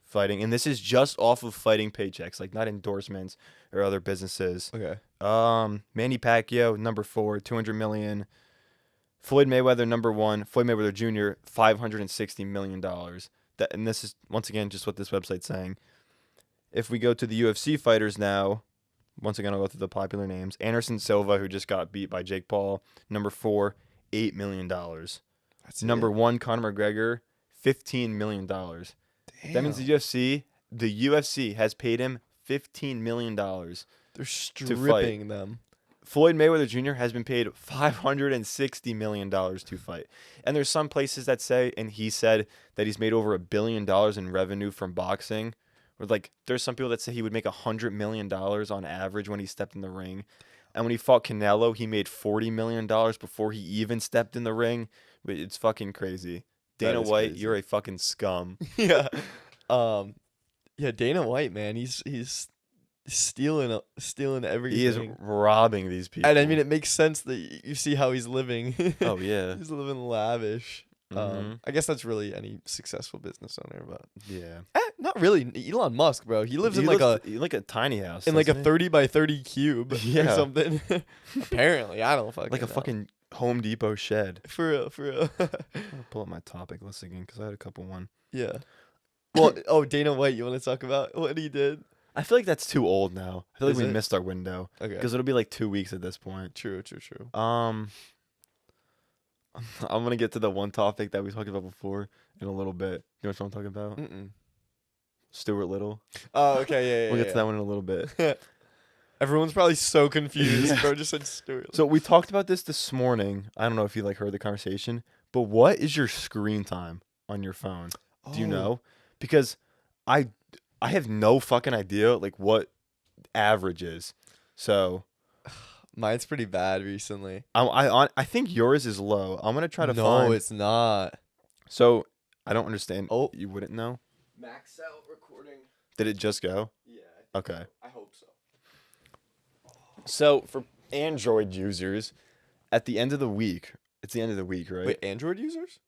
[SPEAKER 2] fighting. And this is just off of fighting paychecks, like not endorsements or other businesses.
[SPEAKER 1] Okay.
[SPEAKER 2] Manny Pacquiao, number 4, $200 million. Floyd Mayweather, number 1. Floyd Mayweather Jr., $560 million. And this is, once again, just what this website's saying. If we go to the UFC fighters now, once again, I'll go through the popular names. Anderson Silva, who just got beat by Jake Paul, number 4, $8 million. That's number 1, Conor McGregor, $15 million. Damn. That means the UFC has paid him $15 million.
[SPEAKER 1] They're stripping them.
[SPEAKER 2] Floyd Mayweather Jr. has been paid $560 million to fight. And there's some places that say, and he said that he's made over $1 billion in revenue from boxing. Or like, there's some people that say he would make $100 million on average when he stepped in the ring. And when he fought Canelo, he made $40 million before he even stepped in the ring. It's fucking crazy. Dana White, crazy. You're a fucking scum.
[SPEAKER 1] Yeah. Yeah, Dana White, man, he's stealing everything.
[SPEAKER 2] He is robbing these people.
[SPEAKER 1] And I mean, it makes sense that you see how he's living.
[SPEAKER 2] Oh, yeah.
[SPEAKER 1] He's living lavish. I guess that's really any successful business owner, but
[SPEAKER 2] Yeah.
[SPEAKER 1] not really. Elon Musk, bro. He lives in like
[SPEAKER 2] a tiny house.
[SPEAKER 1] in like a
[SPEAKER 2] doesn't he?
[SPEAKER 1] 30 by 30 cube or
[SPEAKER 2] Yeah.
[SPEAKER 1] something. Apparently, I don't fucking
[SPEAKER 2] Like a
[SPEAKER 1] know.
[SPEAKER 2] fucking Home Depot shed.
[SPEAKER 1] For real, for real.
[SPEAKER 2] I'm gonna pull up my topic list again because I had a couple one.
[SPEAKER 1] Yeah. Well, Dana White, you want to talk about what he did?
[SPEAKER 2] I feel like that's too old now. I feel like
[SPEAKER 1] Is
[SPEAKER 2] we
[SPEAKER 1] it?
[SPEAKER 2] missed our window
[SPEAKER 1] Okay.
[SPEAKER 2] because it'll be like 2 weeks at this point.
[SPEAKER 1] True.
[SPEAKER 2] I'm gonna get to the one topic that we talked about before in a little bit. You know what I'm talking about? Stuart Little.
[SPEAKER 1] Oh, okay, yeah.
[SPEAKER 2] We'll get to that one in a little bit.
[SPEAKER 1] Everyone's probably so confused,
[SPEAKER 2] Yeah.
[SPEAKER 1] bro. Just said Stuart.
[SPEAKER 2] So we talked about this morning. I don't know if you heard the conversation, but what is your screen time on your phone? Do you know? Because I have no fucking idea like what average is. So
[SPEAKER 1] Mine's pretty bad recently.
[SPEAKER 2] I think yours is low. I'm gonna try to find.
[SPEAKER 1] No, it's not.
[SPEAKER 2] So I don't understand.
[SPEAKER 1] Oh.
[SPEAKER 2] You wouldn't know?
[SPEAKER 1] Max out recording.
[SPEAKER 2] Did it just go?
[SPEAKER 1] Yeah.
[SPEAKER 2] Okay.
[SPEAKER 1] I hope so.
[SPEAKER 2] So for Android users, at the end of the week, it's the end of the week, right?
[SPEAKER 1] Wait, Android users?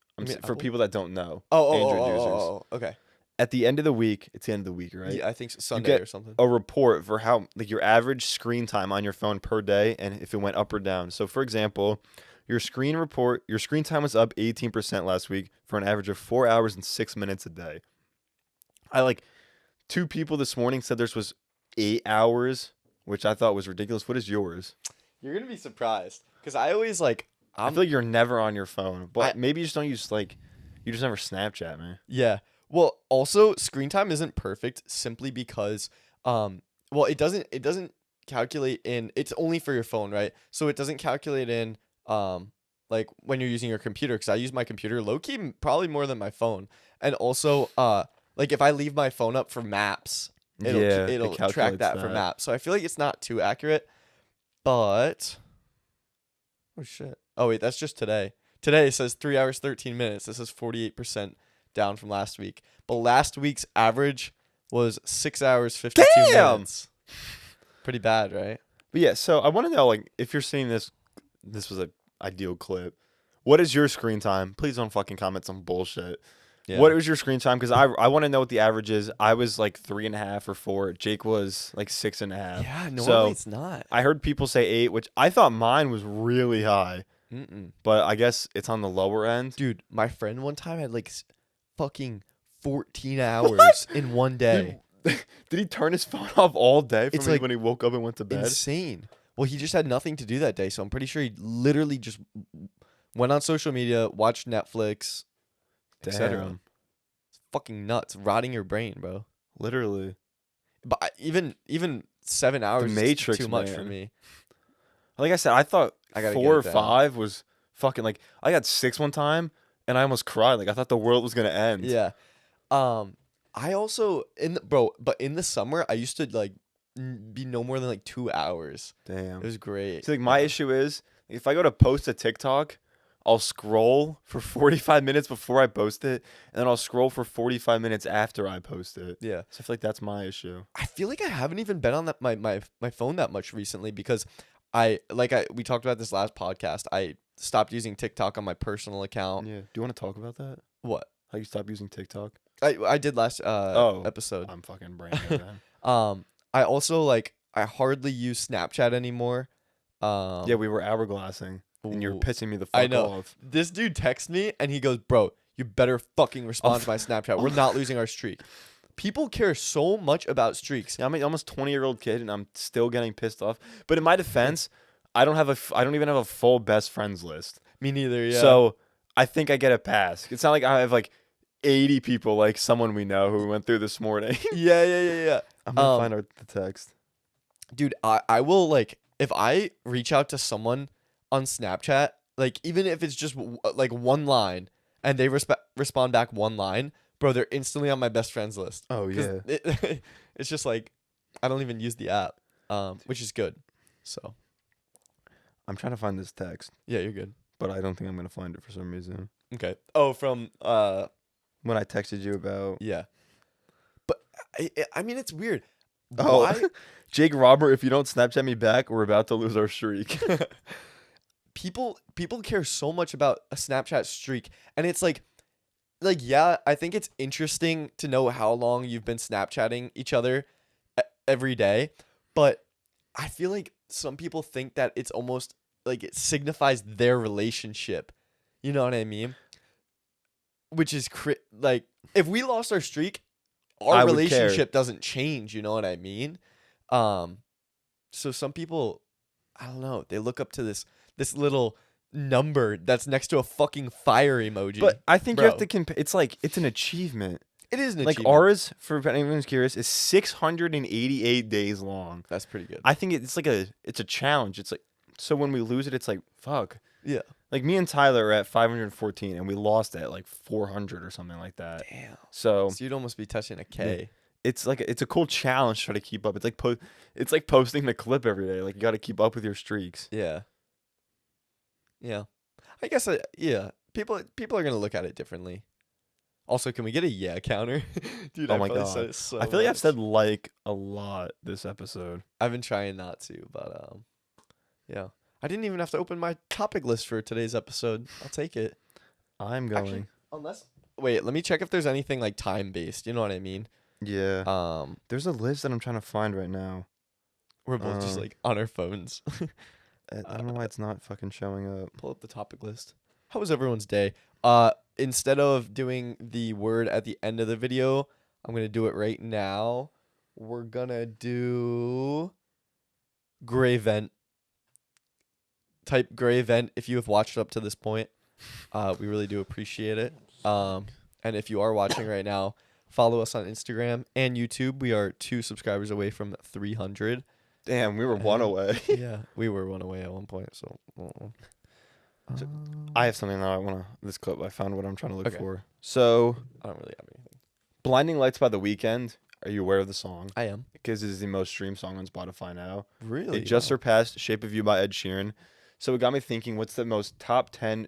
[SPEAKER 2] For people that don't know,
[SPEAKER 1] Android
[SPEAKER 2] users.
[SPEAKER 1] Oh, okay.
[SPEAKER 2] At the end of the week, it's the end of the week, right?
[SPEAKER 1] Yeah, I think Sunday
[SPEAKER 2] get
[SPEAKER 1] or something.
[SPEAKER 2] A report for how like your average screen time on your phone per day and if it went up or down. So for example, your screen time was up 18% last week for an average of 4 hours and 6 minutes a day. Two people this morning said theirs was 8 hours, which I thought was ridiculous. What is yours?
[SPEAKER 1] You're gonna be surprised because I always
[SPEAKER 2] I feel like you're never on your phone, but maybe you just don't use you just never Snapchat, man.
[SPEAKER 1] Yeah. Well, also screen time isn't perfect simply because it doesn't calculate in, it's only for your phone, right? So it doesn't calculate in like when you're using your computer, because I use my computer low key probably more than my phone. And also like if I leave my phone up for maps, it'll track that for maps. So I feel like it's not too accurate. But oh shit. Oh wait, that's just today. Today it says 3 hours 13 minutes. This is 48% down from last week. But last week's average was 6 hours 52 minutes. Pretty bad, right?
[SPEAKER 2] But yeah, so I want to know if you're seeing this was an ideal clip. What is your screen time? Please don't fucking comment some bullshit. Yeah. What was your screen time? Because I want to know what the average is. I was 3.5 or 4. Jake was 6.5.
[SPEAKER 1] Yeah, normally it's not.
[SPEAKER 2] I heard people say 8, which I thought mine was really high. But I guess it's on the lower end.
[SPEAKER 1] Dude, my friend one time had fucking 14 hours in one day.
[SPEAKER 2] Did he turn his phone off all day when he woke up and went to bed?
[SPEAKER 1] Insane. Well, he just had nothing to do that day, so I'm pretty sure he literally just went on social media, watched Netflix, etc. It's fucking nuts, rotting your brain, bro.
[SPEAKER 2] Literally.
[SPEAKER 1] But even 7 hours
[SPEAKER 2] The Matrix,
[SPEAKER 1] is too much for me.
[SPEAKER 2] Like I said, I thought 4 or 5 was fucking I got 6 one time and I almost cried. I thought the world was gonna end.
[SPEAKER 1] Yeah. I also in the summer I used to be no more than 2 hours.
[SPEAKER 2] Damn.
[SPEAKER 1] It was great.
[SPEAKER 2] So my issue is if I go to post a TikTok, I'll scroll for 45 minutes before I post it, and then I'll scroll for 45 minutes after I post it.
[SPEAKER 1] Yeah.
[SPEAKER 2] So I feel like that's my issue.
[SPEAKER 1] I feel like I haven't even been on my phone that much recently because we talked about this last podcast. I stopped using TikTok on my personal account.
[SPEAKER 2] Yeah. Do you want to talk about that?
[SPEAKER 1] What?
[SPEAKER 2] How you stopped using TikTok?
[SPEAKER 1] I did last episode.
[SPEAKER 2] I'm fucking brain dead then.
[SPEAKER 1] I also I hardly use Snapchat anymore.
[SPEAKER 2] Yeah, we were hourglassing and you're pissing me the fuck
[SPEAKER 1] I know.
[SPEAKER 2] off.
[SPEAKER 1] This dude texts me and he goes, "Bro, you better fucking respond to my Snapchat. We're not losing our streak." People care so much about streaks.
[SPEAKER 2] Yeah, I'm an almost 20-year-old kid and I'm still getting pissed off. But in my defense, I don't even have a full best friends list.
[SPEAKER 1] Me neither, yeah.
[SPEAKER 2] So I think I get a pass. It's not like I have 80 people someone we know who we went through this morning.
[SPEAKER 1] Yeah.
[SPEAKER 2] I'm gonna find the text.
[SPEAKER 1] Dude, I will if I reach out to someone on Snapchat, even if it's just one line and they respond back one line, bro, they're instantly on my best friends list.
[SPEAKER 2] Oh yeah.
[SPEAKER 1] It's just I don't even use the app, which is good. So
[SPEAKER 2] I'm trying to find this text.
[SPEAKER 1] Yeah, you're good.
[SPEAKER 2] But I don't think I'm gonna find it for some reason.
[SPEAKER 1] Okay. Oh, from
[SPEAKER 2] when I texted you about.
[SPEAKER 1] Yeah. But I mean, it's weird.
[SPEAKER 2] Oh, Jake Robert, if you don't Snapchat me back, we're about to lose our streak.
[SPEAKER 1] people care so much about a Snapchat streak, and it's like yeah, I think it's interesting to know how long you've been Snapchatting each other every day, but I feel like some people think that it's almost like it signifies their relationship. You know what I mean? Which is like if we lost our streak, our
[SPEAKER 2] I would care.
[SPEAKER 1] relationship doesn't change. You know what I mean? So some people, I don't know, they look up to this little number that's next to a fucking fire emoji.
[SPEAKER 2] But I think you
[SPEAKER 1] Bro.
[SPEAKER 2] have to compare. It's like it's an achievement.
[SPEAKER 1] It is an
[SPEAKER 2] Like
[SPEAKER 1] achievement.
[SPEAKER 2] ours, for anyone who's curious, is 688 days long.
[SPEAKER 1] That's pretty good.
[SPEAKER 2] I think it's a challenge. It's like, so when we lose it, it's like, fuck.
[SPEAKER 1] Yeah.
[SPEAKER 2] Like me and Tyler are at 514 and we lost at like 400 or something like that.
[SPEAKER 1] Damn.
[SPEAKER 2] So
[SPEAKER 1] So you'd almost be touching a K.
[SPEAKER 2] it's like it's a cool challenge to try to keep up. It's like posting the clip every day. Like you got to keep up with your streaks.
[SPEAKER 1] Yeah. Yeah. I guess yeah. People are gonna look at it differently. Also, can we get a yeah counter? Dude,
[SPEAKER 2] Oh
[SPEAKER 1] I
[SPEAKER 2] my
[SPEAKER 1] probably
[SPEAKER 2] God.
[SPEAKER 1] said it so
[SPEAKER 2] I feel like I've
[SPEAKER 1] much.
[SPEAKER 2] said like a lot this episode.
[SPEAKER 1] I've been trying not to, but yeah. I didn't even have to open my topic list for today's episode. I'll take it.
[SPEAKER 2] I'm going.
[SPEAKER 1] Actually, wait, let me check if there's anything like time based. You know what I mean?
[SPEAKER 2] Yeah. There's a list that I'm trying to find right now.
[SPEAKER 1] We're both just like on our phones.
[SPEAKER 2] I don't know why it's not fucking showing up.
[SPEAKER 1] Pull up the topic list. How was everyone's day? Instead of doing the word at the end of the video, I'm gonna do it right now. We're gonna do gray vent. Type gray vent if you have watched up to this point. We really do appreciate it. And if you are watching right now, follow us on Instagram and YouTube. We are 2 subscribers away from 300.
[SPEAKER 2] Damn, we were one away.
[SPEAKER 1] Yeah, we were 1 away at one point. So
[SPEAKER 2] I have something that I want to. This clip, I found what I'm trying to look
[SPEAKER 1] Okay.
[SPEAKER 2] for. So,
[SPEAKER 1] I don't really have anything.
[SPEAKER 2] Blinding Lights by The Weeknd. Are you aware of the song?
[SPEAKER 1] I am.
[SPEAKER 2] Because it is the most streamed song on Spotify now.
[SPEAKER 1] Really?
[SPEAKER 2] It just
[SPEAKER 1] Wow.
[SPEAKER 2] surpassed Shape of You by Ed Sheeran. So it got me thinking, what's the most top 10...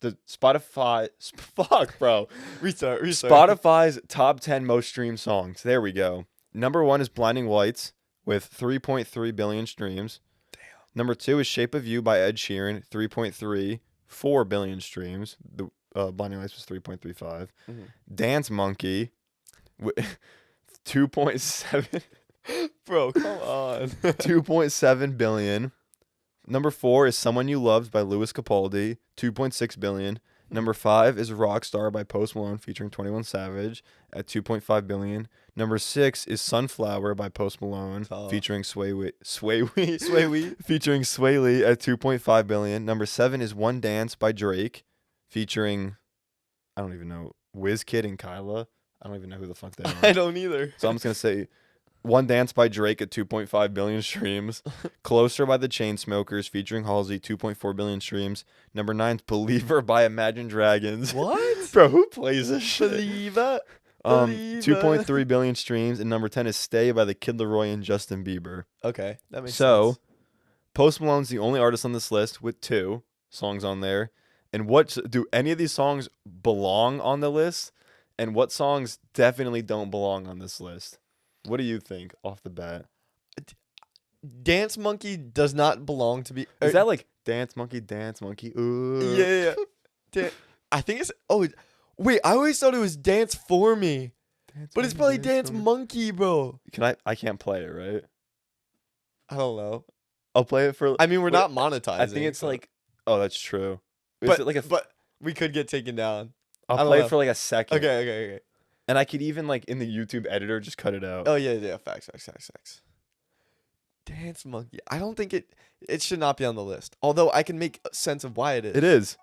[SPEAKER 2] The Spotify... Fuck, bro.
[SPEAKER 1] Restart.
[SPEAKER 2] Spotify's top 10 most streamed songs. There we go. Number 1 is Blinding Lights with 3.3 billion streams.
[SPEAKER 1] Damn.
[SPEAKER 2] Number 2 is Shape of You by Ed Sheeran, 3.34 billion streams. The Blinding Lights was 3.35.
[SPEAKER 1] Mhm.
[SPEAKER 2] Dance Monkey, 2.7
[SPEAKER 1] Bro, come on.
[SPEAKER 2] 2.7 billion. Number 4 is Someone You Loved by Louis Capaldi, 2.6 billion. Number 5 is Rockstar by Post Malone featuring 21 Savage at 2.5 billion. Number 6 is Sunflower by Post Malone featuring Sway Lee featuring Sway Lee at 2.5 billion. Number 7 is One Dance by Drake featuring, I don't even know, WizKid and Kyla. I don't even know who the fuck they are.
[SPEAKER 1] I don't either.
[SPEAKER 2] So I'm just going to say One Dance by Drake at 2.5 billion streams. Closer by the Chainsmokers featuring Halsey, 2.4 billion streams. Number 9 is Believer by Imagine Dragons.
[SPEAKER 1] What?
[SPEAKER 2] Bro, who plays this shit?
[SPEAKER 1] Believer.
[SPEAKER 2] 2.3 billion streams. And number 10 is Stay by the Kid Laroi and Justin Bieber.
[SPEAKER 1] Okay, that makes
[SPEAKER 2] So,
[SPEAKER 1] sense.
[SPEAKER 2] Post Malone's the only artist on this list with 2 songs on there. And do any of these songs belong on the list? And what songs definitely don't belong on this list? What do you think off the bat?
[SPEAKER 1] Dance Monkey does not belong to be.
[SPEAKER 2] Is that like Dance Monkey, ooh?
[SPEAKER 1] Yeah. I think it's. Oh, wait. I always thought it was Dance For Me,
[SPEAKER 2] Dance
[SPEAKER 1] but it's
[SPEAKER 2] Monkey,
[SPEAKER 1] probably Dance
[SPEAKER 2] for Me.
[SPEAKER 1] Monkey, bro.
[SPEAKER 2] I can't play it, right?
[SPEAKER 1] I don't know.
[SPEAKER 2] I'll play it for.
[SPEAKER 1] I mean, we're
[SPEAKER 2] Wait,
[SPEAKER 1] not monetizing.
[SPEAKER 2] I think it's
[SPEAKER 1] so-
[SPEAKER 2] like. Oh, that's true. Is
[SPEAKER 1] But
[SPEAKER 2] it like
[SPEAKER 1] but we could get taken down. I
[SPEAKER 2] I'll
[SPEAKER 1] don't
[SPEAKER 2] play
[SPEAKER 1] know.
[SPEAKER 2] it for like a second.
[SPEAKER 1] Okay.
[SPEAKER 2] And I could even like in the YouTube editor just cut it out.
[SPEAKER 1] Oh yeah. Facts. Dance Monkey. I don't think it should not be on the list. Although I can make sense of why it is.
[SPEAKER 2] It is.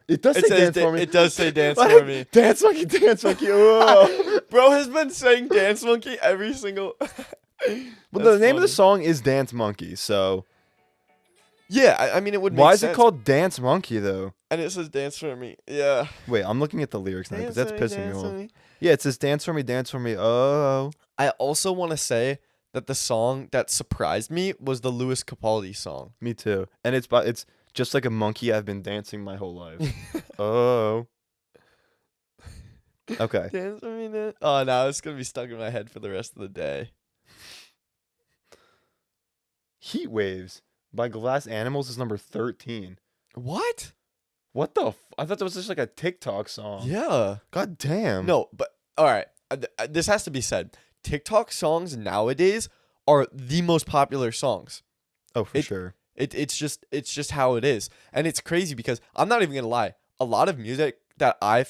[SPEAKER 2] It does say Dance For Me.
[SPEAKER 1] It does say Dance For Me.
[SPEAKER 2] Dance Monkey. Oh.
[SPEAKER 1] Bro has been saying Dance Monkey every single.
[SPEAKER 2] Well, the
[SPEAKER 1] That's
[SPEAKER 2] name of the
[SPEAKER 1] funny.
[SPEAKER 2] song is Dance Monkey, so
[SPEAKER 1] Yeah, I mean it would.
[SPEAKER 2] why
[SPEAKER 1] make
[SPEAKER 2] is
[SPEAKER 1] sense.
[SPEAKER 2] it called Dance Monkey though?
[SPEAKER 1] And it says Dance For Me. Yeah.
[SPEAKER 2] Wait, I'm looking at the lyrics now because that's pissing me
[SPEAKER 1] Dance For
[SPEAKER 2] off.
[SPEAKER 1] Me.
[SPEAKER 2] Yeah, it says Dance For Me. Oh.
[SPEAKER 1] I also want to say that the song that surprised me was the Louis Capaldi song.
[SPEAKER 2] Me too. And it's just like a monkey I've been dancing my whole life. Oh. Okay.
[SPEAKER 1] Dance For Me. Oh, now it's gonna be stuck in my head for the rest of the day.
[SPEAKER 2] Heat Waves by Glass Animals is number 13.
[SPEAKER 1] What?
[SPEAKER 2] What the? I thought that was just like a TikTok song.
[SPEAKER 1] Yeah.
[SPEAKER 2] God damn.
[SPEAKER 1] No, but all right. This has to be said. TikTok songs nowadays are the most popular songs.
[SPEAKER 2] Oh, for sure.
[SPEAKER 1] It's just how it is, and it's crazy because I'm not even gonna lie. A lot of music that I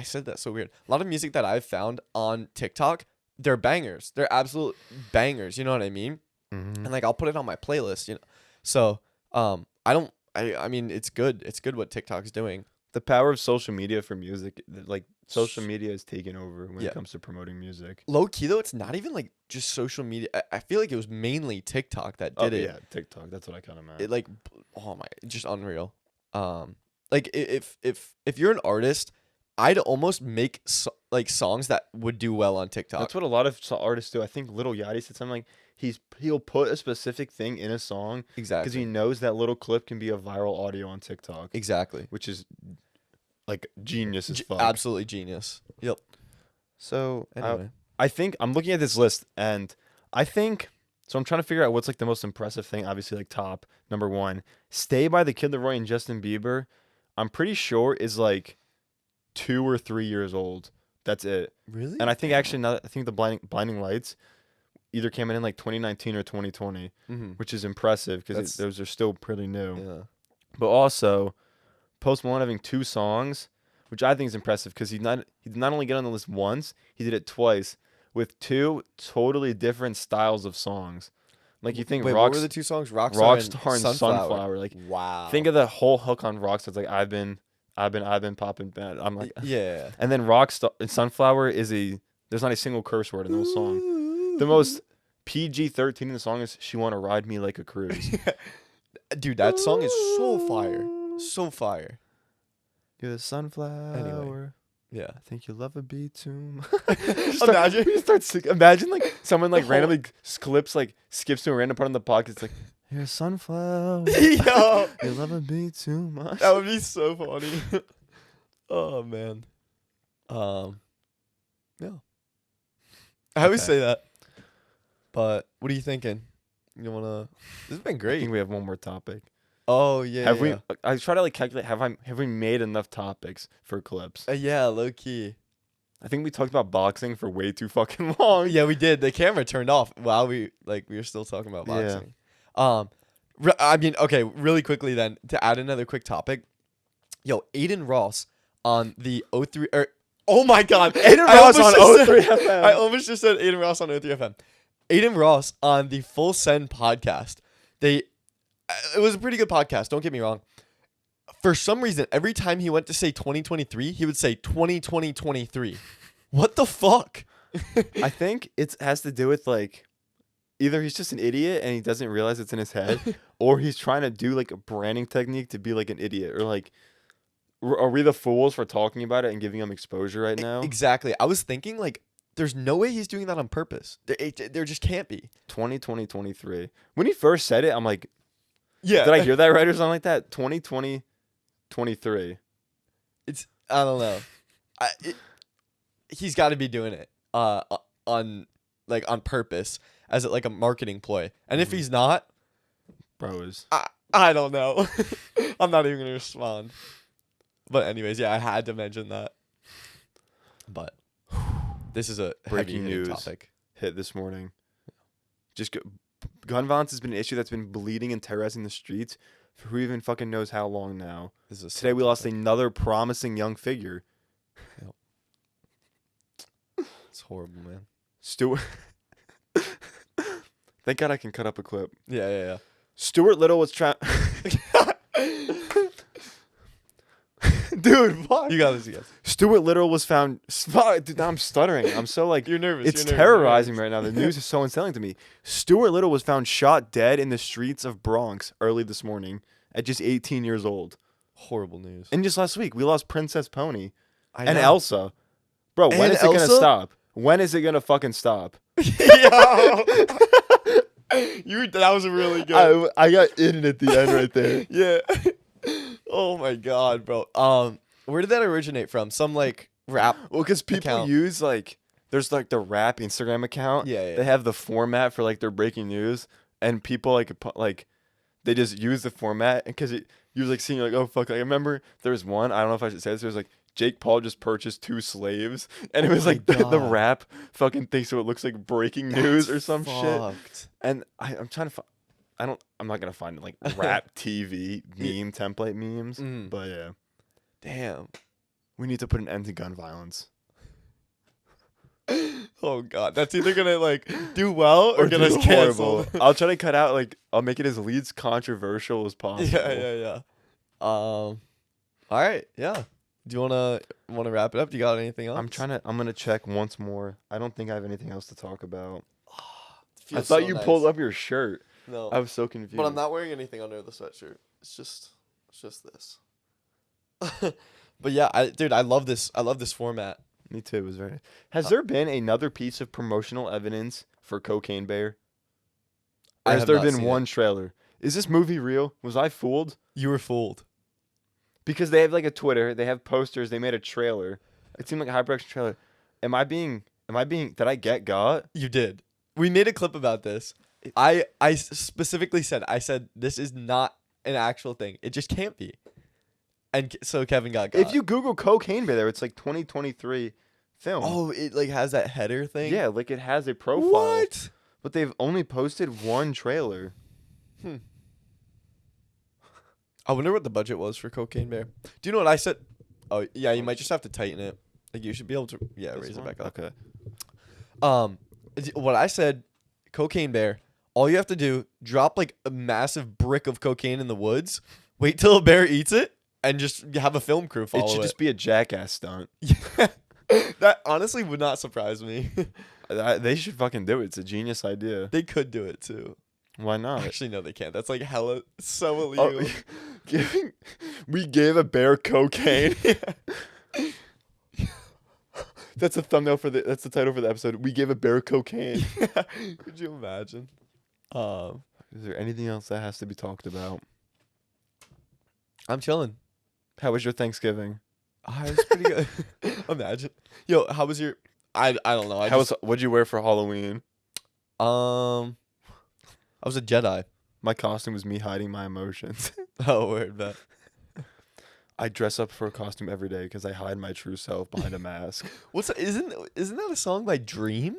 [SPEAKER 1] said that so weird. A lot of music that I've found on TikTok, they're bangers. They're absolute bangers. You know what I mean?
[SPEAKER 2] Mm-hmm.
[SPEAKER 1] And like I'll put it on my playlist. You know, so I mean it's good. It's good what TikTok's doing.
[SPEAKER 2] The power of social media for music, like social media is taking over when it comes to promoting music.
[SPEAKER 1] Low key though, it's not even like just social media. I feel like it was mainly TikTok that did it.
[SPEAKER 2] Yeah, TikTok. That's what I kind of meant.
[SPEAKER 1] It like, oh my, just unreal. Like if you're an artist, I'd almost make like songs that would do well on TikTok.
[SPEAKER 2] That's what a lot of artists do. I think Lil Yachty said something like he'll put a specific thing in a song
[SPEAKER 1] exactly
[SPEAKER 2] because he knows that little clip can be a viral audio on TikTok.
[SPEAKER 1] Exactly,
[SPEAKER 2] which is like genius as fuck.
[SPEAKER 1] Absolutely genius. Yep.
[SPEAKER 2] So
[SPEAKER 1] anyway,
[SPEAKER 2] I think I'm looking at this list and I think so. I'm trying to figure out what's like the most impressive thing. Obviously, like top number 1, "Stay" by The Kid Laroi and Justin Bieber. I'm pretty sure is like 2 or 3 years old. That's it.
[SPEAKER 1] Really?
[SPEAKER 2] And I think actually I think the Blinding Lights either came in like 2019 or 2020, which is impressive because those are still pretty new.
[SPEAKER 1] Yeah.
[SPEAKER 2] But also, Post Malone having 2 songs, which I think is impressive because he did not only get on the list once, he did it twice with 2 totally different styles of songs. Like you think
[SPEAKER 1] Wait, what were the 2 songs? Rockstar and
[SPEAKER 2] Sunflower. Like
[SPEAKER 1] wow.
[SPEAKER 2] Think of the whole hook on Rockstar. It's like I've been popping bad. I'm like
[SPEAKER 1] yeah.
[SPEAKER 2] And then Rockstar and Sunflower is there's not a single curse word in the whole song. The most PG-13 in the song is "She Wanna Ride Me Like a Cruise."
[SPEAKER 1] Dude, that song is so fire. So fire.
[SPEAKER 2] You're the sunflower.
[SPEAKER 1] Anyway. Yeah.
[SPEAKER 2] I think you love a beat too much. Imagine like someone like randomly skips to a random part in the podcast. It's like, you're a sunflower.
[SPEAKER 1] Yo.
[SPEAKER 2] You love a beat too much.
[SPEAKER 1] That would be so funny. Oh man. Yeah. I always say that. But what are you thinking? You wanna? This has been great.
[SPEAKER 2] I think we have one more topic.
[SPEAKER 1] Oh yeah.
[SPEAKER 2] Have we? I try to like calculate. Have we made enough topics for clips?
[SPEAKER 1] Yeah, low key.
[SPEAKER 2] I think we talked about boxing for way too fucking long.
[SPEAKER 1] Yeah, we did. The camera turned off while we were still talking about boxing. Yeah. I mean, okay, really quickly then to add another quick topic. Yo, Adin Ross on the 03 oh my god,
[SPEAKER 2] Adin Ross on 03 FM.
[SPEAKER 1] I almost just said Adin Ross on 03 FM. Adin Ross on the Full Send podcast. It was a pretty good podcast, don't get me wrong. For some reason, every time he went to say 2023, he would say 2023. What the fuck?
[SPEAKER 2] I think it has to do with like either he's just an idiot and he doesn't realize it's in his head, or he's trying to do like a branding technique to be like an idiot, or like are we the fools for talking about it and giving him exposure right now?
[SPEAKER 1] Exactly. I was thinking like there's no way he's doing that on purpose. There just can't be.
[SPEAKER 2] 2023. When he first said it, I'm like,
[SPEAKER 1] yeah.
[SPEAKER 2] Did I hear that right or something like that? 2023.
[SPEAKER 1] It's I don't know. He's got to be doing it on purpose as like a marketing ploy. And if he's not,
[SPEAKER 2] bro, is
[SPEAKER 1] I don't know. I'm not even gonna respond. But anyways, yeah, I had to mention that. But this is a
[SPEAKER 2] breaking news
[SPEAKER 1] topic
[SPEAKER 2] hit this morning. Gun violence has been an issue that's been bleeding and terrorizing the streets for who even fucking knows how long now. Today we lost another promising young figure.
[SPEAKER 1] Yep. It's horrible, man.
[SPEAKER 2] Stuart. Thank God I can cut up a clip.
[SPEAKER 1] Yeah.
[SPEAKER 2] Stuart Little was trying. Dude, fuck.
[SPEAKER 1] You got this, yes.
[SPEAKER 2] Stuart Little was found. Dude, now I'm stuttering. I'm so like.
[SPEAKER 1] You're nervous.
[SPEAKER 2] It's terrorizing right now. The news is so unsettling to me. Stuart Little was found shot dead in the streets of Bronx early this morning at just 18 years old.
[SPEAKER 1] Horrible news.
[SPEAKER 2] And just last week, we lost Princess Pony and
[SPEAKER 1] know.
[SPEAKER 2] Elsa. Bro, when is it going to stop? When is it going to fucking stop?
[SPEAKER 1] Yo. That was really good.
[SPEAKER 2] I got in at the end right there.
[SPEAKER 1] Yeah. Oh my god, bro. Where did that originate from? Some like rap.
[SPEAKER 2] Well, because people use like there's like the rap Instagram account.
[SPEAKER 1] Yeah.
[SPEAKER 2] They have the format for like their breaking news, and people like they just use the format because you was like seeing like, oh fuck, like, I remember there was one, I don't know if I should say this, it was like Jake Paul just purchased 2 slaves, and it was like the rap fucking thing, so it looks like breaking news or some shit. And I'm trying to I'm not gonna find like rap TV meme template memes, but yeah,
[SPEAKER 1] damn,
[SPEAKER 2] we need to put an end to gun violence.
[SPEAKER 1] Oh god, that's either gonna like do well or get us canceled.
[SPEAKER 2] I'll try to cut out like I'll make it as least controversial as possible.
[SPEAKER 1] Yeah. All right, yeah. Do you wanna wrap it up? Do you got anything else?
[SPEAKER 2] I'm gonna check once more. I don't think I have anything else to talk about. I thought
[SPEAKER 1] so
[SPEAKER 2] you
[SPEAKER 1] nice.
[SPEAKER 2] pulled up your shirt.
[SPEAKER 1] No,
[SPEAKER 2] I was so confused.
[SPEAKER 1] But I'm not wearing anything under the sweatshirt. It's just this. But yeah, I love this. I love this format.
[SPEAKER 2] Me too. It was very. Has there been another piece of promotional evidence for Cocaine Bear? Or has there been one trailer? Is this movie real? Was I fooled?
[SPEAKER 1] You were fooled.
[SPEAKER 2] Because they have like a Twitter, they have posters, they made a trailer. It seemed like a high production trailer. Am I being? Did I get got?
[SPEAKER 1] You did. We made a clip about this. I specifically said, this is not an actual thing. It just can't be. And so Kevin got got.
[SPEAKER 2] If you Google Cocaine Bear, it's like 2023 film.
[SPEAKER 1] Oh, it like has that header thing?
[SPEAKER 2] Yeah, like it has a profile.
[SPEAKER 1] What?
[SPEAKER 2] But they've only posted one trailer.
[SPEAKER 1] I wonder what the budget was for Cocaine Bear. Do you know what I said? Oh, yeah, you might just have to tighten it. Like you should be able to raise it back up.
[SPEAKER 2] Okay.
[SPEAKER 1] What I said, Cocaine Bear, all you have to do, drop like a massive brick of cocaine in the woods, wait till a bear eats it, and just have a film crew follow it.
[SPEAKER 2] It should just be a jackass stunt.
[SPEAKER 1] That honestly would not surprise me.
[SPEAKER 2] They should fucking do it. It's a genius idea.
[SPEAKER 1] They could do it too.
[SPEAKER 2] Why not?
[SPEAKER 1] Actually, no, they can't. That's like hella so illegal.
[SPEAKER 2] We gave a bear cocaine. That's a thumbnail that's the title for the episode. We gave a bear cocaine.
[SPEAKER 1] Could you imagine?
[SPEAKER 2] Is there anything else that has to be talked about?
[SPEAKER 1] I'm chilling.
[SPEAKER 2] How was your Thanksgiving?
[SPEAKER 1] It was pretty good. Imagine. Yo, how was your? I don't know.
[SPEAKER 2] What'd you wear for Halloween?
[SPEAKER 1] I was a Jedi.
[SPEAKER 2] My costume was me hiding my emotions.
[SPEAKER 1] Oh, word, bet.
[SPEAKER 2] I dress up for a costume every day because I hide my true self behind a mask.
[SPEAKER 1] Isn't that a song by Dream?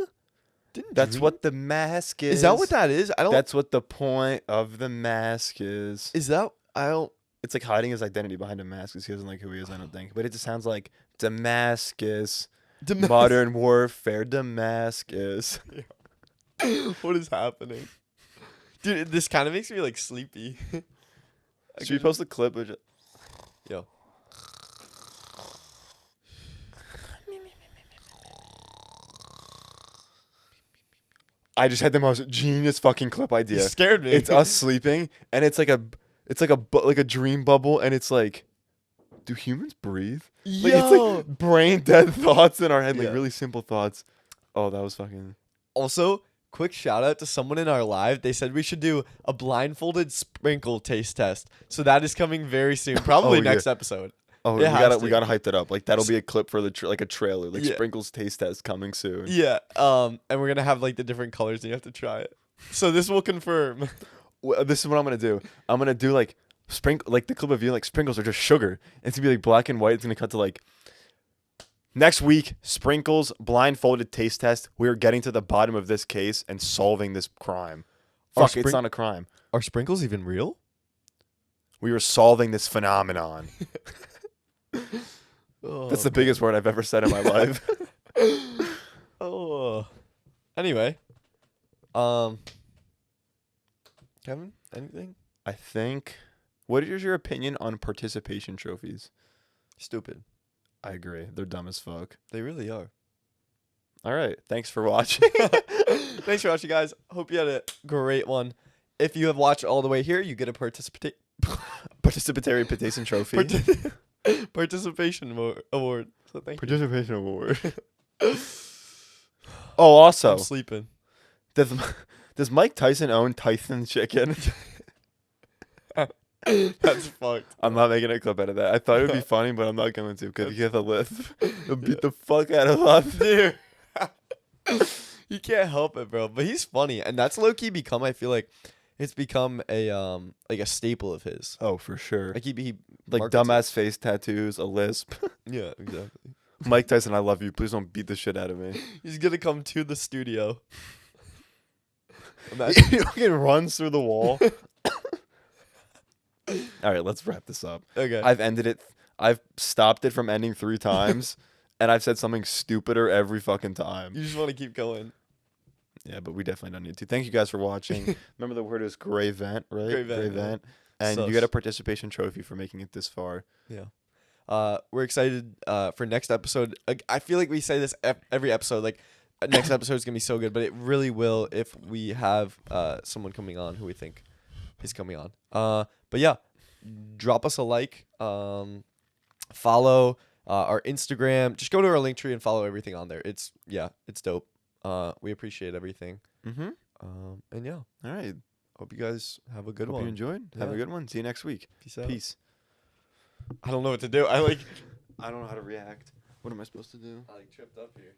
[SPEAKER 2] That's what the mask is.
[SPEAKER 1] Is that what that is?
[SPEAKER 2] That's what the point of the mask is.
[SPEAKER 1] Is that? I don't.
[SPEAKER 2] It's like hiding his identity behind a mask because he doesn't like who he is, I don't think. But it just sounds like Damascus. Modern warfare, Damascus.
[SPEAKER 1] What is happening? Dude, this kind of makes me like sleepy.
[SPEAKER 2] Should we post a clip?
[SPEAKER 1] Yo.
[SPEAKER 2] I just had the most genius fucking clip idea.
[SPEAKER 1] You scared me.
[SPEAKER 2] It's us sleeping, and it's like a dream bubble, and it's like, do humans breathe? Like, it's like brain dead thoughts in our head, like really simple thoughts. Oh, that was fucking.
[SPEAKER 1] Also, quick shout out to someone in our live. They said we should do a blindfolded sprinkle taste test. So that is coming very soon, probably next episode.
[SPEAKER 2] Oh, we gotta hype that up. Like that'll be a clip for the like a trailer, like Sprinkles taste test coming soon.
[SPEAKER 1] Yeah. And we're gonna have like the different colors, and you have to try it. So this will confirm.
[SPEAKER 2] This is what I'm gonna do. I'm gonna do like sprinkle, like the clip of you like sprinkles are just sugar. It's gonna be like black and white. It's gonna cut to like next week. Sprinkles blindfolded taste test. We're getting to the bottom of this case and solving this crime. Fuck, it's not a crime.
[SPEAKER 1] Are sprinkles even real?
[SPEAKER 2] We were solving this phenomenon. That's the biggest word I've ever said in my life.
[SPEAKER 1] Anyway, Kevin, anything?
[SPEAKER 2] I think. What is your opinion on participation trophies?
[SPEAKER 1] Stupid.
[SPEAKER 2] I agree. They're dumb as fuck.
[SPEAKER 1] They really are.
[SPEAKER 2] All right. Thanks for watching.
[SPEAKER 1] Thanks for watching, guys. Hope you had a great one. If you have watched all the way here, you get a participatory
[SPEAKER 2] petition trophy.
[SPEAKER 1] Participation award. So thank you.
[SPEAKER 2] Participation award. Oh, also,
[SPEAKER 1] I'm sleeping.
[SPEAKER 2] Does Mike Tyson own Tyson Chicken?
[SPEAKER 1] That's fucked.
[SPEAKER 2] I'm not making a clip out of that. I thought it would be funny, but I'm not going to because you get the lift. It'll beat the fuck out of us.
[SPEAKER 1] Dude. He can't help it, bro. But he's funny, and that's low key become. I feel like it's become a like a staple of his.
[SPEAKER 2] Oh, for sure.
[SPEAKER 1] Like he
[SPEAKER 2] Like
[SPEAKER 1] markets
[SPEAKER 2] dumbass face tattoos, a lisp.
[SPEAKER 1] it. Yeah, exactly.
[SPEAKER 2] Mike Tyson, I love you. Please don't beat the shit out of me.
[SPEAKER 1] He's gonna come to the studio. Imagine.
[SPEAKER 2] He fucking runs through the wall. All right, let's wrap this up.
[SPEAKER 1] Okay.
[SPEAKER 2] I've ended it. I've stopped it from ending 3 times, and I've said something stupider every fucking time.
[SPEAKER 1] You just want to keep going.
[SPEAKER 2] Yeah, but we definitely don't need to. Thank you guys for watching. Remember the word is gray vent, right?
[SPEAKER 1] Gray vent, yeah.
[SPEAKER 2] And
[SPEAKER 1] Sus.
[SPEAKER 2] you get a participation trophy for making it this far.
[SPEAKER 1] Yeah. We're excited for next episode. Like, I feel like we say this every episode. Like, next episode is gonna be so good, but it really will if we have someone coming on who we think is coming on. But yeah, drop us a like. Follow our Instagram. Just go to our link tree and follow everything on there. It's dope. We appreciate everything.
[SPEAKER 2] Mm-hmm.
[SPEAKER 1] And yeah,
[SPEAKER 2] All right.
[SPEAKER 1] hope you guys have a good
[SPEAKER 2] Hope
[SPEAKER 1] one.
[SPEAKER 2] you enjoyed. Have a
[SPEAKER 1] Yeah.
[SPEAKER 2] good one. See you next week.
[SPEAKER 1] Peace out.
[SPEAKER 2] Peace.
[SPEAKER 1] I don't know what to do. I
[SPEAKER 2] I don't know how to react. What am I supposed to do?
[SPEAKER 1] tripped up here.